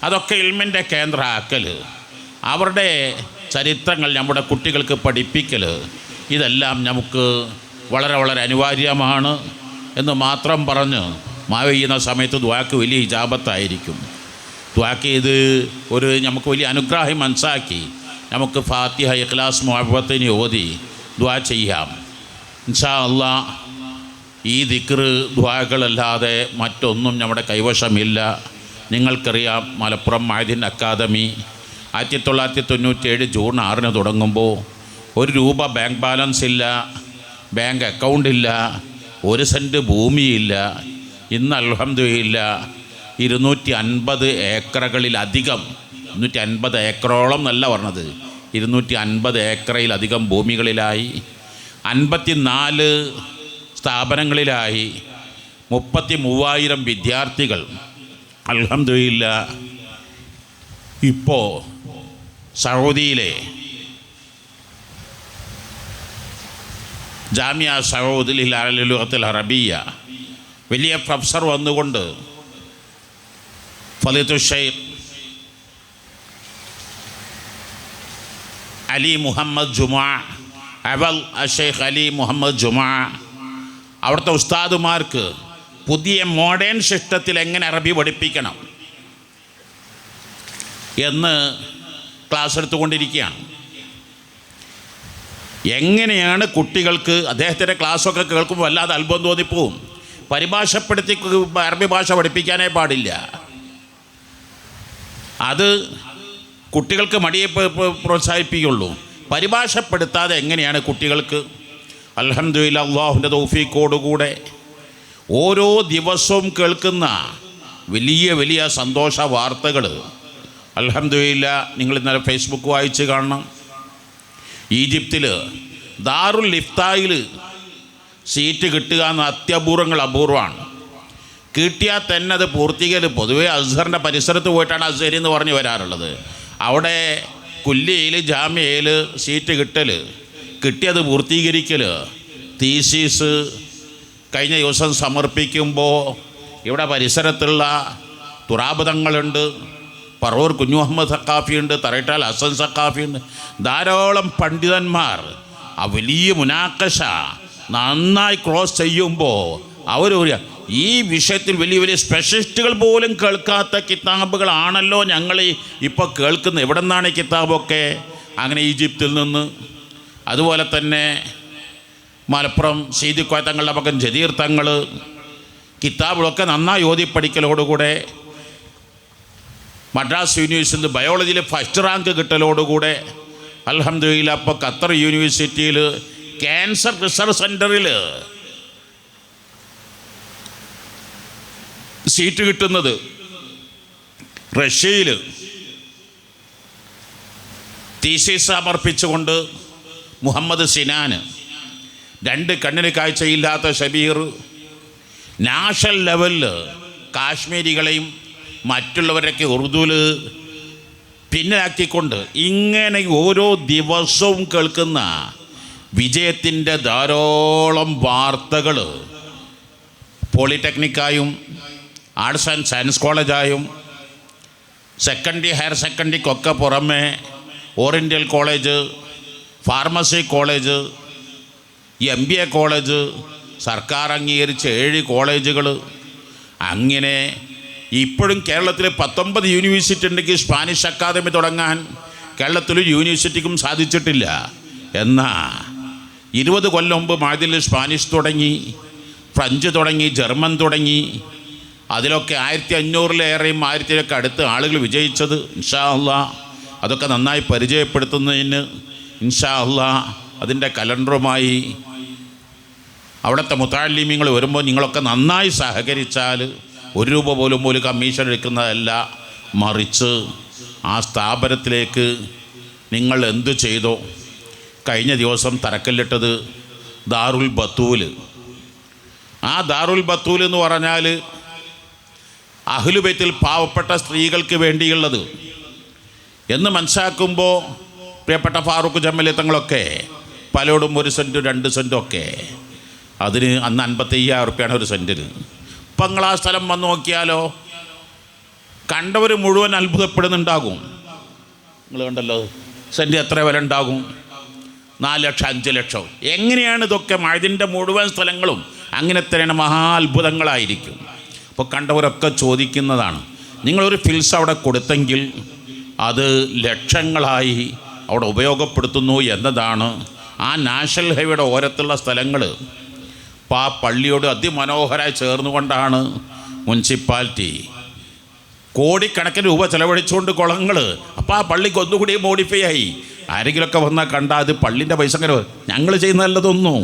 അതൊക്കെ ഇൽമിൻ്റെ കേന്ദ്രമാക്കൽ, അവരുടെ ചരിത്രങ്ങൾ നമ്മുടെ കുട്ടികൾക്ക് പഠിപ്പിക്കൽ, ഇതെല്ലാം നമുക്ക് വളരെ വളരെ അനിവാര്യമാണ് എന്ന് മാത്രം പറഞ്ഞ് മഴ പെയ്യുന്ന സമയത്ത് ദുആക്ക് വലിയ ഇജാബത്തായിരിക്കും. ദുആക്ക് ഇത് നമുക്ക് വലിയ അനുഗ്രഹം മനസ്സാക്കി നമുക്ക് ഫാത്തിഹ, ഇഖ്ലാസ്, മുഅവ്വദത്തിന് ഓതി ദുആ ചെയ്യാം. ഇൻഷാ അല്ലാഹ് ഈ ദിക്ർ ദുആകളല്ലാതെ മറ്റൊന്നും നമ്മുടെ കൈവശമില്ല. നിങ്ങൾക്കറിയാം, മലപ്പുറം മഅദിൻ അക്കാദമി 1997 ജൂൺ 6 തുടങ്ങുമ്പോൾ 1 രൂപ ബാങ്ക് ബാലൻസ് ഇല്ല, ബാങ്ക് അക്കൗണ്ടില്ല, 1 സെൻറ്റ് ഭൂമിയില്ല. ഇന്ന് അൽഹംദുലില്ലാഹ് 250 ഏക്കറുകളിലധികം, 250 ഏക്കറോളം എന്നല്ല പറഞ്ഞത്, 250 ഏക്കറിലധികം ഭൂമികളിലായി 54 സ്ഥാപനങ്ങളിലായി 33,000 വിദ്യാർത്ഥികൾ. അൽഹംദുലില്ലാഹ് ഇപ്പോൾ സൗദിയിലെ ജാമിയ സൗദിൽ അൽ അറബിയ വലിയ പ്രൊഫസർ വന്നുകൊണ്ട് ഫളീലത്തുൽ ഷെയ്ഖ് അലി മുഹമ്മദ് ജുമാ, അവൽ ഷെയ്ഖ് അലി മുഹമ്മദ് ജുമാ, അവിടുത്തെ ഉസ്താദുമാർക്ക് പുതിയ മോഡേൺ സിസ്റ്റത്തിൽ എങ്ങനെ അറബി പഠിപ്പിക്കണം എന്ന് ക്ലാസ് എടുത്തുകൊണ്ടിരിക്കുകയാണ്. എങ്ങനെയാണ് കുട്ടികൾക്ക്, അദ്ദേഹത്തിൻ്റെ ക്ലാസ്സൊക്കെ കേൾക്കുമ്പോൾ വല്ലാതെ അത്ഭുതം തോന്നിപ്പോവും. പരിഭാഷപ്പെടുത്തി അറബി ഭാഷ പഠിപ്പിക്കാനേ പാടില്ല. അത് കുട്ടികൾക്ക് മടിയെ പ്രോത്സാഹിപ്പിക്കുള്ളൂ. പരിഭാഷപ്പെടുത്താതെ എങ്ങനെയാണ് കുട്ടികൾക്ക്? അൽഹംദുലില്ലാഹ് അല്ലാഹുവിൻ്റെ തൗഫീഖോടുകൂടെ ഓരോ ദിവസവും കേൾക്കുന്ന വലിയ വലിയ സന്തോഷ വാർത്തകൾ അൽഹംദുലില്ലാഹ് നിങ്ങൾ ഇന്നലെ ഫേസ്ബുക്ക് വായിച്ച് കാണണം. ഈജിപ്തിൽ ദാറുൽ ഇഫ്തായിൽ സീറ്റ് കിട്ടുക എന്ന അപൂർവമാണ്. കിട്ടിയാൽ തന്നെ അത് പൂർത്തീകരിക്കൽ പൊതുവേ അസ്ഹറിൻ്റെ പരിസരത്ത് പോയിട്ടാണ് അസ്ഹരി എന്ന് പറഞ്ഞ് വരാറുള്ളത്. അവിടെ കുല്ലിയിൽ ജാമ്യയിൽ സീറ്റ് കിട്ടിയത് പൂർത്തീകരിക്കൽ, തീസീസ് കഴിഞ്ഞ ദിവസം സമർപ്പിക്കുമ്പോൾ ഇവിടെ പരിസരത്തുള്ള തുറാബുതങ്ങളുണ്ട്, പറവൂർ കുഞ്ഞു മുഹമ്മദ് സഖാഫിയുണ്ട്, തറയിട്ടാൽ ഹസൻ സഖാഫിയുണ്ട്, ധാരാളം പണ്ഡിതന്മാർ ആ വലിയ മുനാക്കശ നന്നായി ക്രോസ് ചെയ്യുമ്പോൾ അവർ ഈ വിഷയത്തിൽ വലിയ വലിയ സ്പെഷ്യലിസ്റ്റുകൾ പോലും കേൾക്കാത്ത കിതാബുകളാണല്ലോ ഞങ്ങൾ ഇപ്പോൾ കേൾക്കുന്നത്. എവിടെ നിന്നാണ് ഈ കിതാബൊക്കെ? അങ്ങനെ ഈജിപ്തിൽ നിന്ന്. അതുപോലെ തന്നെ മലപ്പുറം സീതി കോയ തങ്ങളുടെ മകൻ ജദീർ തങ്ങൾ കിതാബുകളൊക്കെ നന്നായി ഓതി പഠിക്കലോടുകൂടെ മദ്രാസ് യൂണിവേഴ്സിറ്റിയിൽ ബയോളജിയിൽ ഫസ്റ്റ് റാങ്ക് കിട്ടലോടുകൂടെ അൽഹംദുലില്ലാഹ് ഇപ്പോൾ ഖത്തർ യൂണിവേഴ്സിറ്റിയിൽ ക്യാൻസർ റിസർച്ച് സെൻ്ററിൽ സീറ്റ് കിട്ടുന്നത്, റഷ്യയിൽ തീസിസ് സമർപ്പിച്ചുകൊണ്ട് മുഹമ്മദ് സിനാന്, 2 കണ്ണിന് കാഴ്ചയില്ലാത്ത ഷബീർ, നാഷണൽ ലെവലിൽ കാശ്മീരികളെയും മറ്റുള്ളവരൊക്കെ ഉറുദുവിൽ പിന്നിലാക്കിക്കൊണ്ട് ഇങ്ങനെ ഓരോ ദിവസവും കേൾക്കുന്ന വിജയത്തിൻ്റെ ധാരാളം വാർത്തകൾ പോളിടെക്നിക്കായും ആർട്സ് ആൻഡ് സയൻസ് കോളേജായും സെക്കൻഡറി ഹയർ സെക്കൻഡറിക്കൊക്കെ പുറമെ oriental college, pharmacy college, MBA college, സർക്കാർ അംഗീകരിച്ച 7 കോളേജുകൾ, അങ്ങനെ ഇപ്പോഴും കേരളത്തിൽ 19 യൂണിവേഴ്സിറ്റി ഉണ്ടെങ്കിൽ സ്പാനിഷ് അക്കാദമി തുടങ്ങാൻ കേരളത്തിലൊരു യൂണിവേഴ്സിറ്റിക്കും സാധിച്ചിട്ടില്ല. എന്നാൽ 20 കൊല്ലം മുമ്പ് മാതിൽ സ്പാനിഷ് തുടങ്ങി, ഫ്രഞ്ച് തുടങ്ങി, ജർമ്മൻ തുടങ്ങി. അതിലൊക്കെ 1500-ലേറെയും 1000-ലൊക്കെ അടുത്ത് ആളുകൾ വിജയിച്ചത്. ഇൻഷാ അല്ലാഹ് അതൊക്കെ നന്നായി പരിചയപ്പെടുത്തുന്നതിന് ഇൻഷാ അല്ലാഹ് അതിൻ്റെ കലണ്ടറുമായി അവിടുത്തെ മുതഅല്ലിമീങ്ങൾ വരുമ്പോൾ നിങ്ങളൊക്കെ നന്നായി സഹകരിച്ചാൽ 1 രൂപ പോലും ഒരു കമ്മീഷൻ എടുക്കുന്നതല്ല, മറിച്ച് ആ സ്ഥാപനത്തിലേക്ക് നിങ്ങൾ എന്തു ചെയ്തോ. കഴിഞ്ഞ ദിവസം തറക്കല്ലിട്ടത് ദാറുൽ ബത്തൂൽ. ആ ദാറുൽ ബത്തൂൽ എന്ന് പറഞ്ഞാൽ അഹ്ലുബൈത്തിൽ പാവപ്പെട്ട സ്ത്രീകൾക്ക് വേണ്ടിയുള്ളത് എന്ന് മനസ്സിലാക്കുമ്പോൾ പ്രിയപ്പെട്ട ഫാറൂഖ് ജമൽ തങ്ങളൊക്കെ പലരോടും 1 സെൻറ്റും 2 സെൻറ്റും ഒക്കെ, അതിന് അന്ന് 55,000 റുപ്യാണ് ഒരു സെൻറ്റിന്. ഇപ്പം നിങ്ങൾ ആ സ്ഥലം വന്ന് നോക്കിയാലോ, കണ്ടവർ മുഴുവൻ അത്ഭുതപ്പെടുന്നുണ്ടാകും. നിങ്ങൾ കണ്ടല്ലോ സെൻറ്റ് എത്ര വില ഉണ്ടാകും? 4 ലക്ഷം 5 ലക്ഷം. എങ്ങനെയാണ് ഇതൊക്കെ? ഇതിൻ്റെ മുഴുവൻ സ്ഥലങ്ങളും അങ്ങനെ തന്നെയാണ്, മഹാ അത്ഭുതങ്ങളായിരിക്കും. അപ്പോൾ കണ്ടവരൊക്കെ ചോദിക്കുന്നതാണ്, നിങ്ങളൊരു ഫിൽസ് അവിടെ കൊടുത്തെങ്കിൽ അത് ലക്ഷങ്ങളായി അവിടെ ഉപയോഗപ്പെടുത്തുന്നു എന്നതാണ്. ആ നാഷണൽ ഹൈവേയുടെ ഓരത്തുള്ള സ്ഥലങ്ങൾ അപ്പോൾ ആ പള്ളിയോട് അതിമനോഹരമായി ചേർന്നുകൊണ്ടാണ് മുനിസിപ്പാലിറ്റി കോടിക്കണക്കിന് രൂപ ചെലവഴിച്ചുകൊണ്ട് കുളങ്ങൾ. അപ്പോൾ ആ പള്ളിക്ക് ഒന്നുകൂടി മോഡിഫൈ ആയി. ആരെങ്കിലുമൊക്കെ വന്നാൽ കണ്ടാൽ അത് പള്ളിൻ്റെ പൈസ അങ്ങനെ ഞങ്ങൾ ചെയ്യുന്നതല്ലതൊന്നും.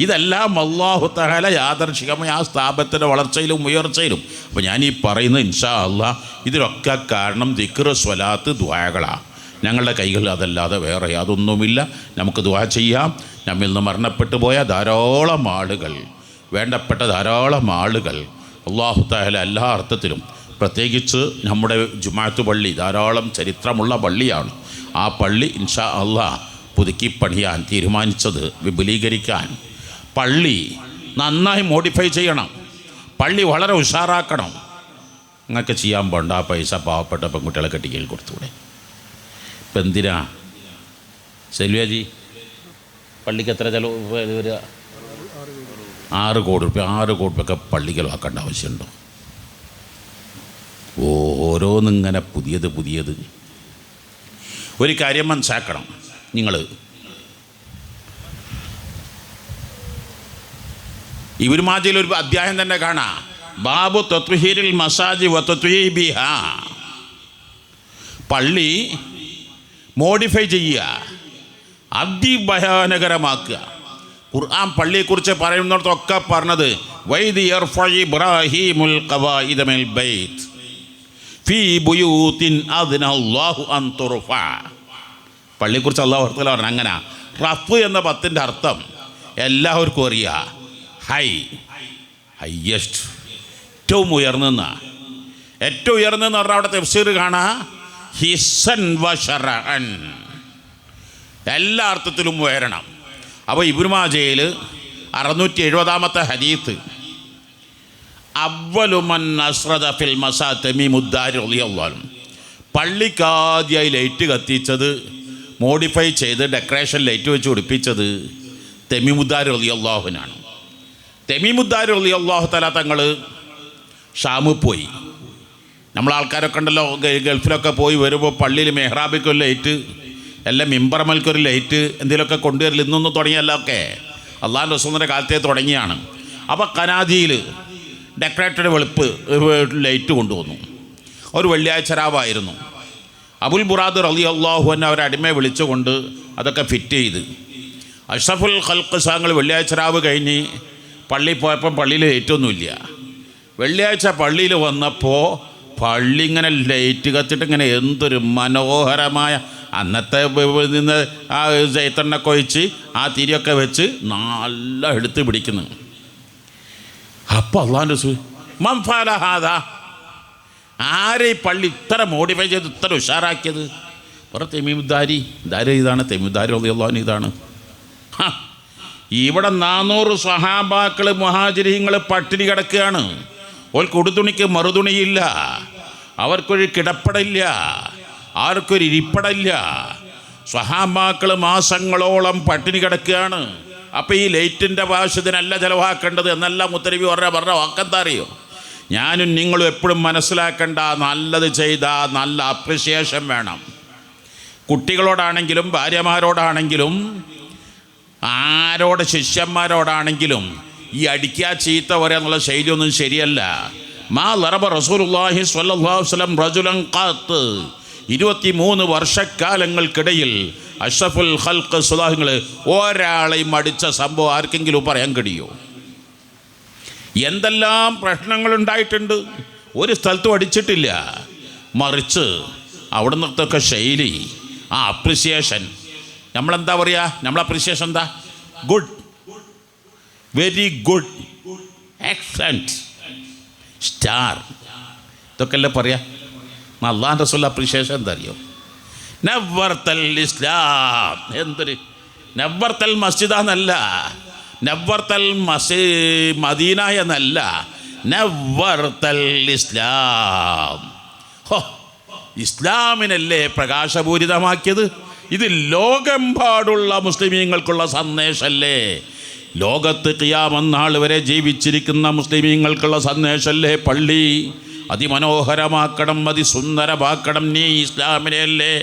ഇതെല്ലാം അല്ലാഹു തആല യാദർശികമായി ആ സ്ഥാപനത്തിൻ്റെ വളർച്ചയിലും ഉയർച്ചയിലും. അപ്പോൾ ഞാൻ ഈ പറയുന്നത് ഇൻഷാ അല്ലാഹ് ഇതിലൊക്കെ കാരണം ദിക്ർ, സ്വലാത്ത്, ദുആകളാണ്. ഞങ്ങളുടെ കൈകളിൽ അതല്ലാതെ വേറെ യാതൊന്നുമില്ല. നമുക്ക് ദുആ ചെയ്യാം. നമ്മിൽ നിന്ന് മരണപ്പെട്ടു പോയ ധാരാളം ആളുകൾ, വേണ്ടപ്പെട്ട ധാരാളം ആളുകൾ അല്ലാഹു തആല എല്ലാ അർത്ഥത്തിലും, പ്രത്യേകിച്ച് നമ്മുടെ ജുമാഅത്ത് പള്ളി ധാരാളം ചരിത്രമുള്ള പള്ളിയാണ്. ആ പള്ളി ഇൻഷാ അല്ലാഹ് പുതുക്കി പണിയാൻ തീരുമാനിച്ചത്, വിപുലീകരിക്കാൻ, പള്ളി നന്നായി മോഡിഫൈ ചെയ്യണം, പള്ളി വളരെ ഉഷാറാക്കണം. നിങ്ങൾക്ക് ചെയ്യാൻ പോണ്ട ആ പൈസ പാവപ്പെട്ട പെൺകുട്ടികളെ കെട്ടിക്കൽ കൊടുത്തൂടെ? ഇപ്പം എന്തിനാ സെൽവിയാജി പള്ളിക്ക് എത്ര ചിലവ് വരിക? 6 കോടി റുപ്യ. 6 കോടി റുപ്യൊക്കെ പള്ളിക്ക് ആക്കേണ്ട ആവശ്യമുണ്ടോ? ഓരോന്നിങ്ങനെ പുതിയത്. ഒരു കാര്യം മനസ്സിലാക്കണം നിങ്ങൾ, ഇബ്നു മാജയിൽ ഒരു അധ്യായം തന്നെ കാണാം, ബാബു തത്വഹീരിൽ മസാജി വ തത്വീബിഹാ. പള്ളി മോഡിഫൈ ചെയ്യുക, അതിഭയാനകരമാക്കുക. ഖുർആൻ പള്ളിയെക്കുറിച്ച് പറയുന്നിടത്തൊക്കെ പറഞ്ഞത് വൈദി യർഫഉ ഇബ്രാഹീമുൽ ഖവാഇദ മിനൽ ബൈത്ത് ഫീ ബുയൂത്തിൻ അദ്ന അല്ലാഹു അൻ തുർഫഅ. പള്ളിയെക്കുറിച്ച് അല്ലാഹു തആല പറഞ്ഞു അങ്ങനെ. റഫ് എന്ന പത്തിൻ്റെ അർത്ഥം എല്ലാവർക്കും അറിയാം, ഹൈയസ്റ്റ്, ഏറ്റവും ഉയർന്നെന്ന. ഏറ്റവും ഉയർന്നെന്ന് പറഞ്ഞാൽ അവിടെ തഫ്സീർ കാണാം, ഹിസ്സൻ വ ശറഅൻ, എല്ലാ അർത്ഥത്തിലും ഉയരണം. അപ്പോൾ ഇബ്നു മാജയിൽ 670-ാമത്തെ ഹദീത്ത്, അവ്വലു മൻ അസ്റദ ഫിൽ മസാ തമീമുദ്ദാരി റളിയല്ലാഹു അൻഹു. പള്ളിക്കാദ്യമായി ലൈറ്റ് കത്തിച്ചത്, മോഡിഫൈ ചെയ്ത് ഡെക്കറേഷൻ ലൈറ്റ് വെച്ച് പിടിപ്പിച്ചത് തമീമുദ്ദാരി റളിയല്ലാഹു അൻഹു. തമീമുദ്ദാരി റളിയല്ലാഹു തആല തങ്ങൾ ഷാമിൽ പോയി. നമ്മളാൾക്കാരൊക്കെ ഉണ്ടല്ലോ ഗൾഫിലൊക്കെ പോയി വരുമ്പോൾ പള്ളിയിൽ മെഹ്റാബിക്കൊരു ലൈറ്റ്, എല്ലാം മിമ്പറമൽക്കൊരു ലൈറ്റ്, എന്തെങ്കിലുമൊക്കെ കൊണ്ടുവരില്ല. ഇന്നൊന്നും തുടങ്ങിയല്ല, ഒക്കെ അള്ളാഹുവിൻ്റെ റസൂലിൻ്റെ കാലത്തെ തുടങ്ങിയാണ്. അപ്പോൾ കനാദിയിൽ ഡെക്കറേറ്റഡ് വെളുപ്പ് ലൈറ്റ് കൊണ്ടുവന്നു. ഒരു വെള്ളിയാഴ്ച രാവായിരുന്നു. അബുൽ ബുറാദ് റളിയല്ലാഹു അൻഹു അവരെ അടിമയെ വിളിച്ചുകൊണ്ട് അതൊക്കെ ഫിറ്റ് ചെയ്ത്, അഷ്റഫുൽ ഖൽഖ് സാങ്ങൾ വെള്ളിയാഴ്ച രാവ് കഴിഞ്ഞ് പള്ളിയിൽ പോയപ്പോൾ പള്ളിയിൽ ലൈറ്റൊന്നുമില്ല. വെള്ളിയാഴ്ച പള്ളിയിൽ വന്നപ്പോൾ പള്ളി ഇങ്ങനെ ലൈറ്റ് കത്തിട്ട് ഇങ്ങനെ എന്തൊരു മനോഹരമായ, അന്നത്തെ നിന്ന് ആ ജൈത്തെണ്ണൊക്കെ ഒഴിച്ച് ആ തിരിയൊക്കെ വെച്ച് നല്ല എടുത്ത് പിടിക്കുന്നു. അപ്പോൾ അള്ളാഹുവിൻ്റെ റസൂൽ മൻ ഫഅല ഹാദാ, ആരെ ഈ പള്ളി ഇത്ര മോഡിഫൈ ചെയ്ത് ഇത്ര ഉഷാറാക്കിയത്? തമീമുദ്ദാരി. ഇതാണ് തമീമുദ്ദാരി റളിയല്ലാഹു അൻഹു. ഇതാണ് ഇവിടെ 400 സ്വഹാബാക്കൾ മുഹാജിരീങ്ങൾ പട്ടിണി കിടക്കുകയാണ്. ഓർക്ക് ഉടുതുണിക്ക് മറുതുണിയില്ല, അവർക്കൊരു കിടപ്പടയില്ല, ആർക്കൊരു ഇരിപ്പടയില്ല. സ്വഹാബാക്കൾ മാസങ്ങളോളം പട്ടിണി കിടക്കുകയാണ്. അപ്പോൾ ഈ ലൈറ്റിൻ്റെ ആവശ്യത്തിനല്ല ചിലവാക്കേണ്ടത് എന്നല്ല മുത്തനബി പറഞ്ഞ വാക്കെന്താ അറിയോ? ഞാനും നിങ്ങളും എപ്പോഴും മനസ്സിലാക്കേണ്ട, നല്ലത് ചെയ്താൽ നല്ല അപ്രിസിയേഷൻ വേണം. കുട്ടികളോടാണെങ്കിലും ഭാര്യമാരോടാണെങ്കിലും ആരോട് ശിഷ്യന്മാരോടാണെങ്കിലും ഈ അടിക്കുക ചീത്ത പറയുക എന്നുള്ള ശൈലിയൊന്നും ശരിയല്ല. മാ ലറബ റസൂലുള്ളാഹി സ്വല്ലല്ലാഹു അലൈഹി വസല്ലം റജുലൻ ഖത്ത് 23 വർഷക്കാലങ്ങൾക്കിടയിൽ അഷ്റഫുൽ ഖൽഖ് സ്വലാഹുങ്ങൾ ഒരാളെയും അടിച്ച സംഭവം ആർക്കെങ്കിലും പറയാൻ കഴിയുമോ? എന്തെല്ലാം പ്രശ്നങ്ങളുണ്ടായിട്ടുണ്ട്. ഒരു സ്ഥലത്തും അടിച്ചിട്ടില്ല. മറിച്ച് അവിടെ നിന്നൊക്കെ ശൈലി, ആ അപ്രിസിയേഷൻ, നമ്മളെന്താ പറയുക, നമ്മളെ അപ്രിസിയേഷൻ എന്താ? Good, very good, excellent, star, ഇതൊക്കെ അല്ലേ പറയാ. അല്ലാഹുവിൻ്റെ റസൂൽ അപ്രിസിയേഷൻ എന്താ അറിയോ? നവ്വർതൽ ഇസ്ലാം. എന്തൊരു നവ്വർതൽ മസ്ജിദാന്നല്ല, നവ്വർതൽ മദീന എന്നല്ല, നവ്വർതൽ ഇസ്ലാം. ഹോ, ഇസ്ലാമിനല്ലേ പ്രകാശപൂരിതമാക്കിയത്. ഇത് ലോകമെമ്പാടുള്ള മുസ്ലിമീങ്ങൾക്കുള്ള സന്ദേശമല്ലേ? ലോകത്ത് ഖിയാമത്ത് നാൾ വരെ ജീവിച്ചിരിക്കുന്ന മുസ്ലിമീങ്ങൾക്കുള്ള സന്ദേശമല്ലേ പള്ളി? അതിമനോഹരമാക്കണം, അതിസുന്ദരമാക്കണം. നീ ഇസ്ലാമിനെയല്ലേ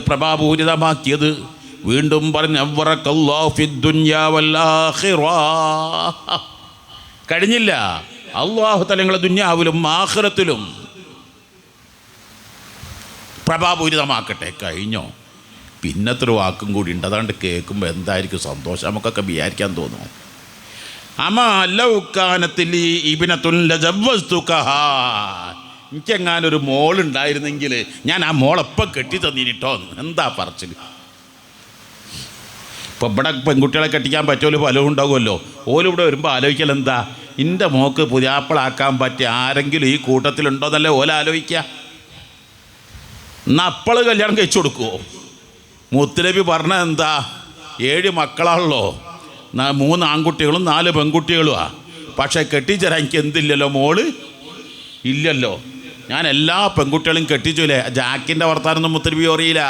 പ്രഭാപൂരിതമാക്കിയത്. വീണ്ടും പറഞ്ഞ് അവറക്കല്ലാഹു ഫിദ്ദുനിയാ വൽ ആഖിറ. കഴിഞ്ഞില്ല. അല്ലാഹു തആല നിങ്ങളെ ദുനിയാവിലും ആഖിറത്തിലും പ്രഭാപൂരിതമാക്കട്ടെ. കഴിഞ്ഞോ? പിന്നത്തൊരു വാക്കും കൂടി ഉണ്ട്. അതാണ്ട് കേൾക്കുമ്പോൾ എന്തായിരിക്കും സന്തോഷം, നമുക്കൊക്കെ വിചാരിക്കാൻ തോന്നും. എനിക്കെങ്ങാനൊരു മോളുണ്ടായിരുന്നെങ്കിൽ ഞാൻ ആ മോളെപ്പം കെട്ടി തന്നിട്ടോ. എന്താ പറച്ചിൽ? ഇപ്പം ഇവിടെ പെൺകുട്ടികളെ കെട്ടിക്കാൻ പറ്റുമല്ലോ, പലവും ഉണ്ടാകുമല്ലോ. ഓലിവിടെ വരുമ്പോൾ ആലോചിക്കൽ എന്താ, എൻ്റെ മോക്ക് പുതിയാപ്പിളാക്കാൻ പറ്റിയ ആരെങ്കിലും ഈ കൂട്ടത്തിലുണ്ടോ എന്നല്ലേ ഓല ആലോചിക്കുക. എന്നാൽ അപ്പോൾ കല്യാണം കഴിച്ചു കൊടുക്കുമോ? മുത്തുനബി പറഞ്ഞത് എന്താ? 7 മക്കളാണല്ലോ, 3 ആൺകുട്ടികളും 4 പെൺകുട്ടികളുമാണ്. പക്ഷേ കെട്ടിച്ചേരാൻ എനിക്ക് എന്തില്ലല്ലോ, മോള് ഇല്ലല്ലോ. ഞാൻ എല്ലാ പെൺകുട്ടികളും കെട്ടിച്ചില്ലേ. ജാക്കിൻ്റെ വർത്താനൊന്നും മുത്തുനബി അറിയില്ല.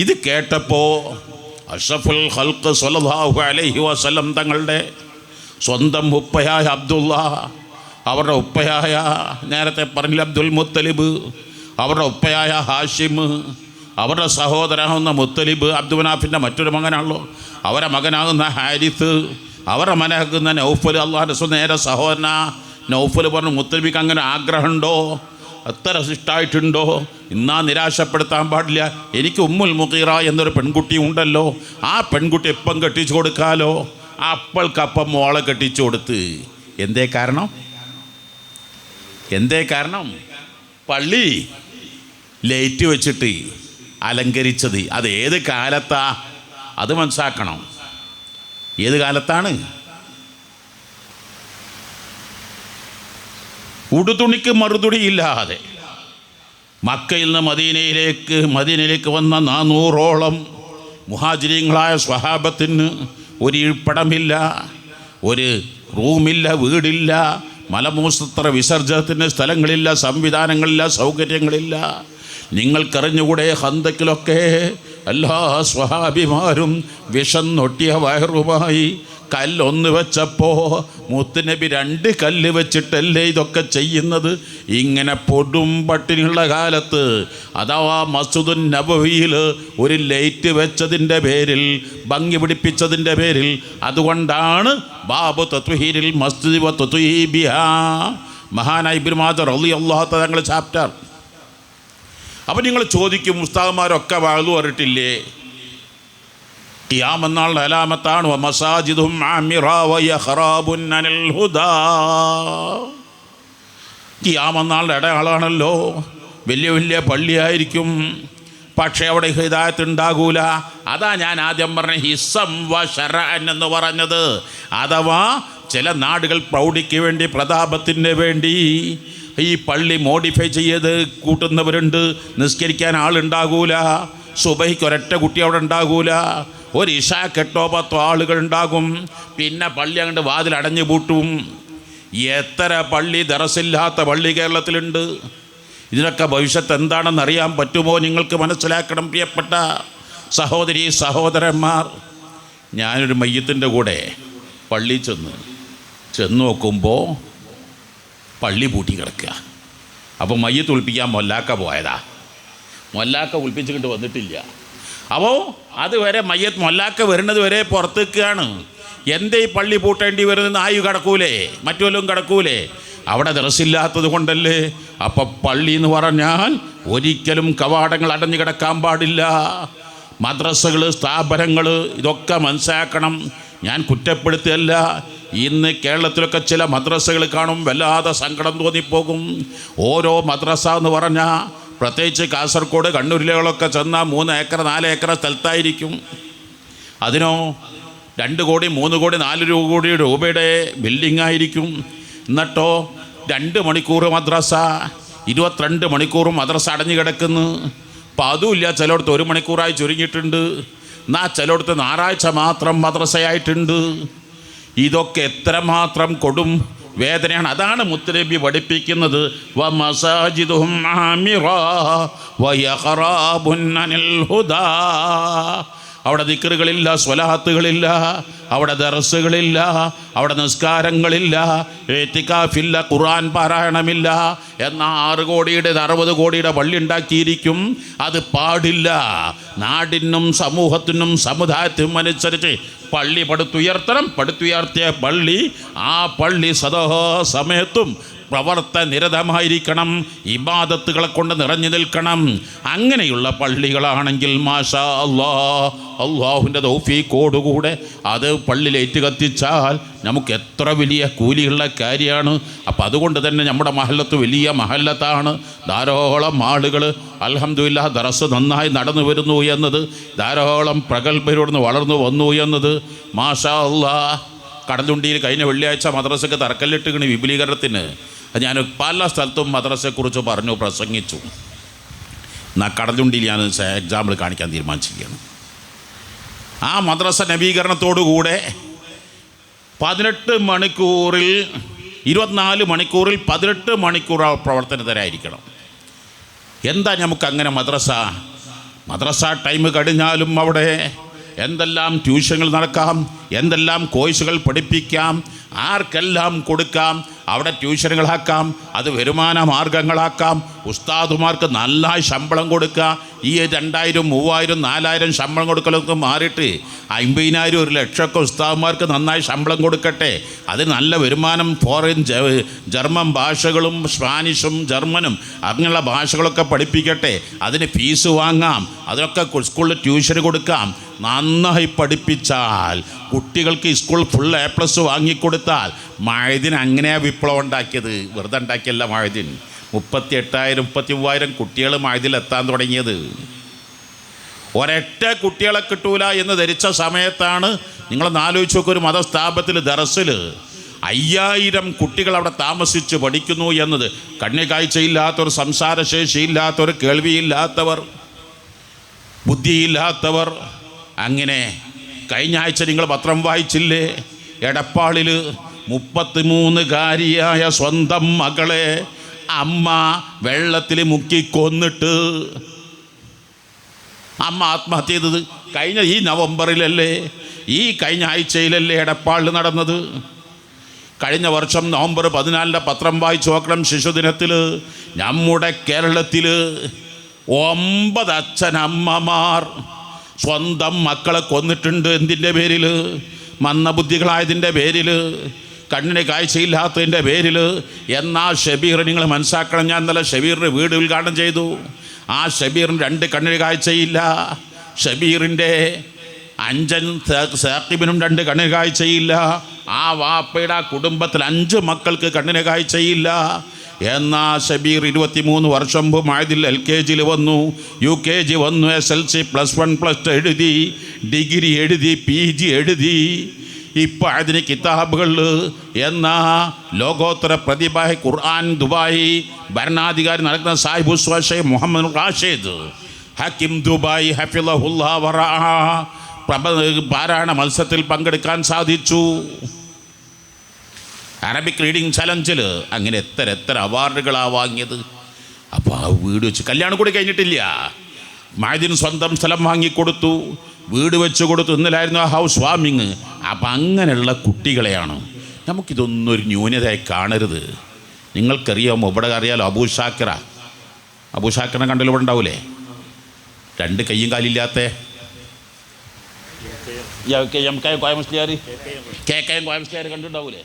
ഇത് കേട്ടപ്പോൾ അഷ്റഫുൽ ഖൽഖ് സ്വല്ലല്ലാഹു അലൈഹി വസല്ലം തങ്ങളുടെ സ്വന്തം ഉപ്പയായ അബ്ദുള്ള, അവരുടെ ഉപ്പയായ നേരത്തെ പറഞ്ഞില്ല അബ്ദുൽ മുത്തലിബ്, അവരുടെ ഉപ്പയായ ഹാഷിം, അവരുടെ സഹോദരനാകുന്ന മുത്തലിബ് അബ്ദു മനാഫിൻ്റെ മറ്റൊരു മകനാണല്ലോ, അവരുടെ മകനാകുന്ന ഹാരിത്ത്, അവരുടെ മകനാകുന്ന നൗഫൽ. അള്ളാഹുവിൻ്റെ റസൂൽ നേരെ സഹോദരന നൗഫൽ പറഞ്ഞു, മുത്തലിബിക്ക് അങ്ങനെ ആഗ്രഹമുണ്ടോ, എത്ര ഇഷ്ടമായിട്ടുണ്ടോ, ഇന്നാ നിരാശപ്പെടുത്താൻ പാടില്ല. എനിക്ക് ഉമ്മുൽ മുഗീറ എന്നൊരു പെൺകുട്ടി ഉണ്ടല്ലോ, ആ പെൺകുട്ടി എപ്പം കെട്ടിച്ചു കൊടുക്കാലോ. അപ്പൾക്കപ്പം മോളെ കെട്ടിച്ചു കൊടുത്ത്. എന്തേ കാരണം? പള്ളി ലൈറ്റ് വെച്ചിട്ട് അലങ്കരിച്ചത്. അത് ഏത് കാലത്താ? അത് മനസ്സാക്കണം. ഏത് കാലത്താണ്? ഉടുതുണിക്ക് മറുതുണിയില്ലാതെ മക്കയിൽ നിന്ന് മദീനയിലേക്ക് വന്ന 400ഓളം മുഹാജിരീങ്ങളായ സ്വഹാബത്തിന് ഒരു ഇരിപ്പിടമില്ല, ഒരു റൂമില്ല, വീടില്ല, മലമൂത്ര വിസർജനത്തിന് സ്ഥലങ്ങളില്ല, സംവിധാനങ്ങളില്ല, സൗകര്യങ്ങളില്ല. നിങ്ങൾക്കറിഞ്ഞുകൂടെ, ഖന്തക്കിലൊക്കെ എല്ലാ സ്വഹാബിമാരും വിഷന്നൊട്ടിയ വയറുമായി കല്ലൊന്ന് വെച്ചപ്പോൾ മുത്തുനബി 2 കല്ല് വെച്ചിട്ടല്ലേ ഇതൊക്കെ ചെയ്യുന്നത്. ഇങ്ങനെ പൊടും പട്ടിണിയുള്ള കാലത്ത് അഥവാ മസ്ജിദുൻ നബവിയിൽ ഒരു ലൈറ്റ് വെച്ചതിൻ്റെ പേരിൽ, ഭംഗി പിടിപ്പിച്ചതിൻ്റെ പേരിൽ, അതുകൊണ്ടാണ് ബാബു തത്വഹീരിൽ മസ്ജിദ് വ തത്വീബിഹാ, മഹാനായ ഇബ്നു മാജ റളിയല്ലാഹു തആല തങ്ങളുടെ ചാപ്റ്റർ. അപ്പം നിങ്ങൾ ചോദിക്കും, ഉസ്താദന്മാരൊക്കെ വാഴ്ന്നു പറഞ്ഞിട്ടില്ലേ ഖിയാമത്ത് നാളിന്റെ അലാമത്താണ് വമസാജിദും ആമിറാ വയഖറാബുൻ അനിൽ ഹുദാ. ഖിയാമത്ത് നാളിന്റെ അടയാളാണല്ലോ. വലിയ വലിയ പള്ളിയായിരിക്കും, പക്ഷേ അവിടെ ഹിദായത്ത് ഉണ്ടാകൂല. അതാ ഞാൻ ആദ്യം പറഞ്ഞ ഹിസ്സം വ ശറഅൻ എന്ന് പറഞ്ഞത്. അഥവാ ചില നാടുകൾ പ്രൗഢിക്ക് വേണ്ടി, പ്രതാപത്തിന് വേണ്ടി ഈ പള്ളി മോഡിഫൈ ചെയ്ത് കൂട്ടുന്നവരുണ്ട്. നിസ്കരിക്കാൻ ആളുണ്ടാകൂല, സുബഹിക്ക് ഒരൊറ്റ കുട്ടി അവിടെ ഉണ്ടാകൂല, ഒരു ഇശാക്ക് 8-10 ആളുകൾ ഉണ്ടാകും. പിന്നെ പള്ളി അങ്ങോട്ട് വാതിൽ അടഞ്ഞു പൂട്ടും. എത്ര പള്ളി, ദറസില്ലാത്ത പള്ളി കേരളത്തിലുണ്ട്. ഇതിനൊക്കെ ഭവിഷ്യത്ത് എന്താണെന്ന് അറിയാൻ പറ്റുമോ? നിങ്ങൾക്ക് മനസ്സിലാക്കണം പ്രിയപ്പെട്ട സഹോദരി സഹോദരന്മാർ. ഞാനൊരു മയ്യത്തിൻ്റെ കൂടെ പള്ളി ചെന്ന് നോക്കുമ്പോൾ പള്ളി പൂട്ടി കിടക്കുക. അപ്പോൾ മയ്യത്ത് ഉൾപ്പിക്കാൻ മൊല്ലാക്ക പോയതാ. മൊല്ലാക്ക ഉൾപ്പിച്ചിട്ട് വന്നിട്ടില്ല. അപ്പോൾ അതുവരെ മയ്യത്ത് മൊല്ലാക്ക വരുന്നത് വരെ പുറത്തേക്കാണ്. എന്തേ ഈ പള്ളി പൂട്ടേണ്ടി വരുന്നത്? നായു കിടക്കൂലേ, മറ്റു വല്ലതും കിടക്കൂലേ? അവിടെ ദർസില്ലാത്തത് കൊണ്ടല്ലേ. അപ്പം പള്ളി എന്ന് പറഞ്ഞാൽ ഒരിക്കലും കവാടങ്ങൾ അടഞ്ഞു കിടക്കാൻ പാടില്ല. മദ്രസകൾ, സ്ഥാപനങ്ങൾ, ഇതൊക്കെ മനസ്സിലാക്കണം. ഞാൻ കുറ്റപ്പെടുത്തുകയല്ല. ഇന്ന് കേരളത്തിലൊക്കെ ചില മദ്രസകൾ കാണും, വല്ലാതെ സങ്കടം തോന്നിപ്പോകും. ഓരോ മദ്രസ എന്ന് പറഞ്ഞാൽ, പ്രത്യേകിച്ച് കാസർഗോഡ്, കണ്ണൂരിലൊക്കെ ചെന്നാൽ 3 ഏക്കർ 4 ഏക്കർ സ്ഥലത്തായിരിക്കും. അതിനോ 2 കോടി 3 കോടി 4 കോടി രൂപയുടെ ബിൽഡിംഗ് ആയിരിക്കും. എന്നിട്ടോ 2 മണിക്കൂർ മദ്രസ, 22 മണിക്കൂറും മദ്രസ അടഞ്ഞു കിടക്കുന്നു. അപ്പം അതുമില്ല, ചിലയിടത്ത് 1 മണിക്കൂറായി ചുരുങ്ങിയിട്ടുണ്ട്. എന്നാൽ ചിലയിടത്ത് ഞായറാഴ്ച മാത്രം മദ്രസയായിട്ടുണ്ട്. ഇതൊക്കെ എത്രമാത്രം കൊടും വേദനയാണ്. അതാണ് മുത്തുനബി പഠിപ്പിക്കുന്നത്, വമസാജിദുഹും ആമിറാ വയഖറാബുൻ അനിൽ ഹുദാ. അവിടെ ദിക്റുകളില്ല, സ്വലാത്തുകളില്ല, അവിടെ ദർസുകളില്ല, അവിടെ നിസ്കാരങ്ങളില്ല, ഇത്തികാഫില്ല, ഖുർആൻ പാരായണമില്ല. എന്നാൽ 6 കോടിയുടെ 60 കോടിയുടെ പള്ളി ഉണ്ടാക്കിയിരിക്കും. അത് പാടില്ല. നാടിനും സമൂഹത്തിനും സമുദായത്തിനും അനുസരിച്ച് പള്ളി പടുത്തുയർത്തണം. പടുത്തുയർത്തിയ പള്ളി, ആ പള്ളി സദാ സമയത്തും പ്രവർത്തനിരതമായിരിക്കണം, ഇബാദത്തുകളെ കൊണ്ട് നിറഞ്ഞു നിൽക്കണം. അങ്ങനെയുള്ള പള്ളികളാണെങ്കിൽ മാഷാ അല്ലാഹ്, അള്ളാഹുവിൻ്റെ തൗഫീഖോടുകൂടെ അത് പള്ളിയിലേറ്റ് കത്തിച്ചാൽ നമുക്ക് എത്ര വലിയ കൂലിയുള്ള കാര്യമാണ്. അപ്പം അതുകൊണ്ട് തന്നെ നമ്മുടെ മഹല്ലത്ത് വലിയ മഹല്ലത്താണ്. ധാരാളം ആളുകൾ അൽഹംദുലില്ലാഹ് ദറസ് നന്നായി നടന്നു വരുന്നു എന്നത്, ധാരാളം പ്രഗത്ഭരോടുന്ന് വളർന്നു വന്നു എന്നത് മാഷാ അല്ലാഹ്. കടലുണ്ടിയിൽ കഴിഞ്ഞ വെള്ളിയാഴ്ച മദ്രസയ്ക്ക് തറക്കല്ലിട്ടിക്കണ് വിപുലീകരണത്തിന്. ഞാൻ പല സ്ഥലത്തും മദ്രസയെക്കുറിച്ച് പറഞ്ഞു, പ്രസംഗിച്ചു. എന്നാൽ കടലുണ്ടിയിൽ ഞാൻ എക്സാമ്പിൾ കാണിക്കാൻ തീരുമാനിച്ചിരിക്കുകയാണ്. ആ മദ്രസ നവീകരണത്തോടുകൂടെ 18 മണിക്കൂറിൽ 24 മണിക്കൂറിൽ 18 മണിക്കൂർ പ്രവർത്തനത്തിലായിരിക്കണം. എന്താ നമുക്കങ്ങനെ മദ്രസ ടൈം കഴിഞ്ഞാലും അവിടെ എന്തെല്ലാം ട്യൂഷനുകൾ നടക്കാം, എന്തെല്ലാം കോഴ്സുകൾ പഠിപ്പിക്കാം, ആർക്കെല്ലാം കൊടുക്കാം. അവിടെ ട്യൂഷനുകളാക്കാം, അത് വരുമാന മാർഗങ്ങളാക്കാം. ഉസ്താദുമാർക്ക് നല്ല ശമ്പളം കൊടുക്കുക. ഈ 2000, 3000, 4000 ശമ്പളം കൊടുക്കലൊക്കെ മാറിയിട്ട് 50,000, 1,00,000 ഉസ്താദുമാർക്ക് നന്നായി ശമ്പളം കൊടുക്കട്ടെ. അത് നല്ല വരുമാനം. ഫോറിൻ ജർമ്മൻ ഭാഷകളും സ്പാനിഷും ജർമ്മനും അങ്ങനെയുള്ള ഭാഷകളൊക്കെ പഠിപ്പിക്കട്ടെ. അതിന് ഫീസ് വാങ്ങാം, അതിനൊക്കെ സ്കൂളിൽ ട്യൂഷന് കൊടുക്കാം. നന്നായി പഠിപ്പിച്ചാൽ, കുട്ടികൾക്ക് സ്കൂൾ ഫുൾ A+ വാങ്ങിക്കൊടുത്താൽ, മഴദിൻ അങ്ങനെയാ വിപ്ലവം ഉണ്ടാക്കിയത്. വെറുതെ ഉണ്ടാക്കിയല്ല മഴദിൻ. 38,000, 33,000 കുട്ടികൾ മഴദിലെത്താൻ തുടങ്ങിയത്. ഒരൊറ്റ കുട്ടികളെ കിട്ടൂല എന്ന് ധരിച്ച സമയത്താണ്. നിങ്ങളൊന്ന് ആലോചിച്ച് നോക്കുക, ഒരു മതസ്ഥാപനത്തിൽ ദറസിൽ 5000 കുട്ടികൾ അവിടെ താമസിച്ച് പഠിക്കുന്നു എന്നത്. കണ്ണ് കാഴ്ചയില്ലാത്തവർ, സംസാരശേഷിയില്ലാത്തവർ, കേൾവിയില്ലാത്തവർ, ബുദ്ധിയില്ലാത്തവർ. അങ്ങനെ കഴിഞ്ഞ ആഴ്ച നിങ്ങൾ പത്രം വായിച്ചില്ലേ? എടപ്പാളിൽ 33-കാരിയായ സ്വന്തം മകളെ അമ്മ വെള്ളത്തിൽ മുക്കിക്കൊന്നിട്ട് അമ്മ ആത്മഹത്യ ചെയ്തത് കഴിഞ്ഞ ഈ നവംബറിലല്ലേ? ഈ കഴിഞ്ഞ ആഴ്ചയിലല്ലേ എടപ്പാളിൽ നടന്നത്? കഴിഞ്ഞ വർഷം നവംബർ 14 പത്രം വായിച്ചു നോക്കണം. ശിശുദിനത്തിൽ നമ്മുടെ കേരളത്തിൽ 9 അച്ഛനമ്മമാർ സ്വന്തം മക്കളെ കൊന്നിട്ടുണ്ട്. എന്തിൻ്റെ പേരിൽ? മന്ദബുദ്ധികളായതിൻ്റെ പേരിൽ, കണ്ണിന് കാഴ്ചയില്ലാത്തതിൻ്റെ പേരിൽ. എന്നാൽ ഷബീർ, നിങ്ങൾ മനസ്സിലാക്കണം, ഞാൻ ഇന്നലെ ഷബീറിൻ്റെ വീട് ഉദ്ഘാടനം ചെയ്തു. ആ ഷബീറിന് 2 കണ്ണിന് കാഴ്ചയില്ല. ഷബീറിൻ്റെ അഞ്ചൻ സാക്കിബിനും 2 കണ്ണിന് കാഴ്ചയില്ല. ആ വാപ്പയുടെ കുടുംബത്തിൽ 5 മക്കൾക്ക് കണ്ണിന് കാഴ്ചയില്ല. എന്നാൽ ഷബീർ 23 വർഷം മുമ്പ് മഴദിൽ LKG വന്നു, UKG വന്നു, SLC +1 +2 എഴുതി, ഡിഗ്രി എഴുതി, PG എഴുതി. ഇപ്പോൾ അതിന് കിതാബുകൾ. എന്നാ ലോകോത്തര പ്രതിഭ, ഖുർആൻ ദുബായ് ഭരണാധികാരി നടക്കുന്ന സാഹിബ് ഷെയ്ഖ് മുഹമ്മദ് റാഷിദ് ഹക്കിം ദുബായ് ഹഫിളഹുല്ലാഹ് വറഅ പാരായണ മത്സരത്തിൽ പങ്കെടുക്കാൻ സാധിച്ചു. അറബിക് റീഡിംഗ് ചലഞ്ചിൽ. അങ്ങനെ എത്ര അവാർഡുകളാണ് വാങ്ങിയത്. അപ്പോൾ ആ വീട് വെച്ച് കല്യാണം കൂടി കഴിഞ്ഞിട്ടില്ല. മഴദിന് സ്വന്തം സ്ഥലം വാങ്ങിക്കൊടുത്തു, വീട് വെച്ച് കൊടുത്തു. ഇന്നലായിരുന്നു ആ ഹൗസ് വാമിങ്. അപ്പം അങ്ങനെയുള്ള കുട്ടികളെയാണ്. നമുക്കിതൊന്നും ഒരു ന്യൂനതയായി കാണരുത്. നിങ്ങൾക്കറിയാമോ, ഇവിടെ അറിയാലോ, അബൂഷാക്കിറിനെ കണ്ടല്ലോ, ഇവിടെ ഉണ്ടാവൂലേ? 2 കയ്യും കാലില്ലാത്ത കോയമുസ്ലിയാർ കോയമുസ്ലിയാർ കണ്ടിട്ടുണ്ടാവൂലേ?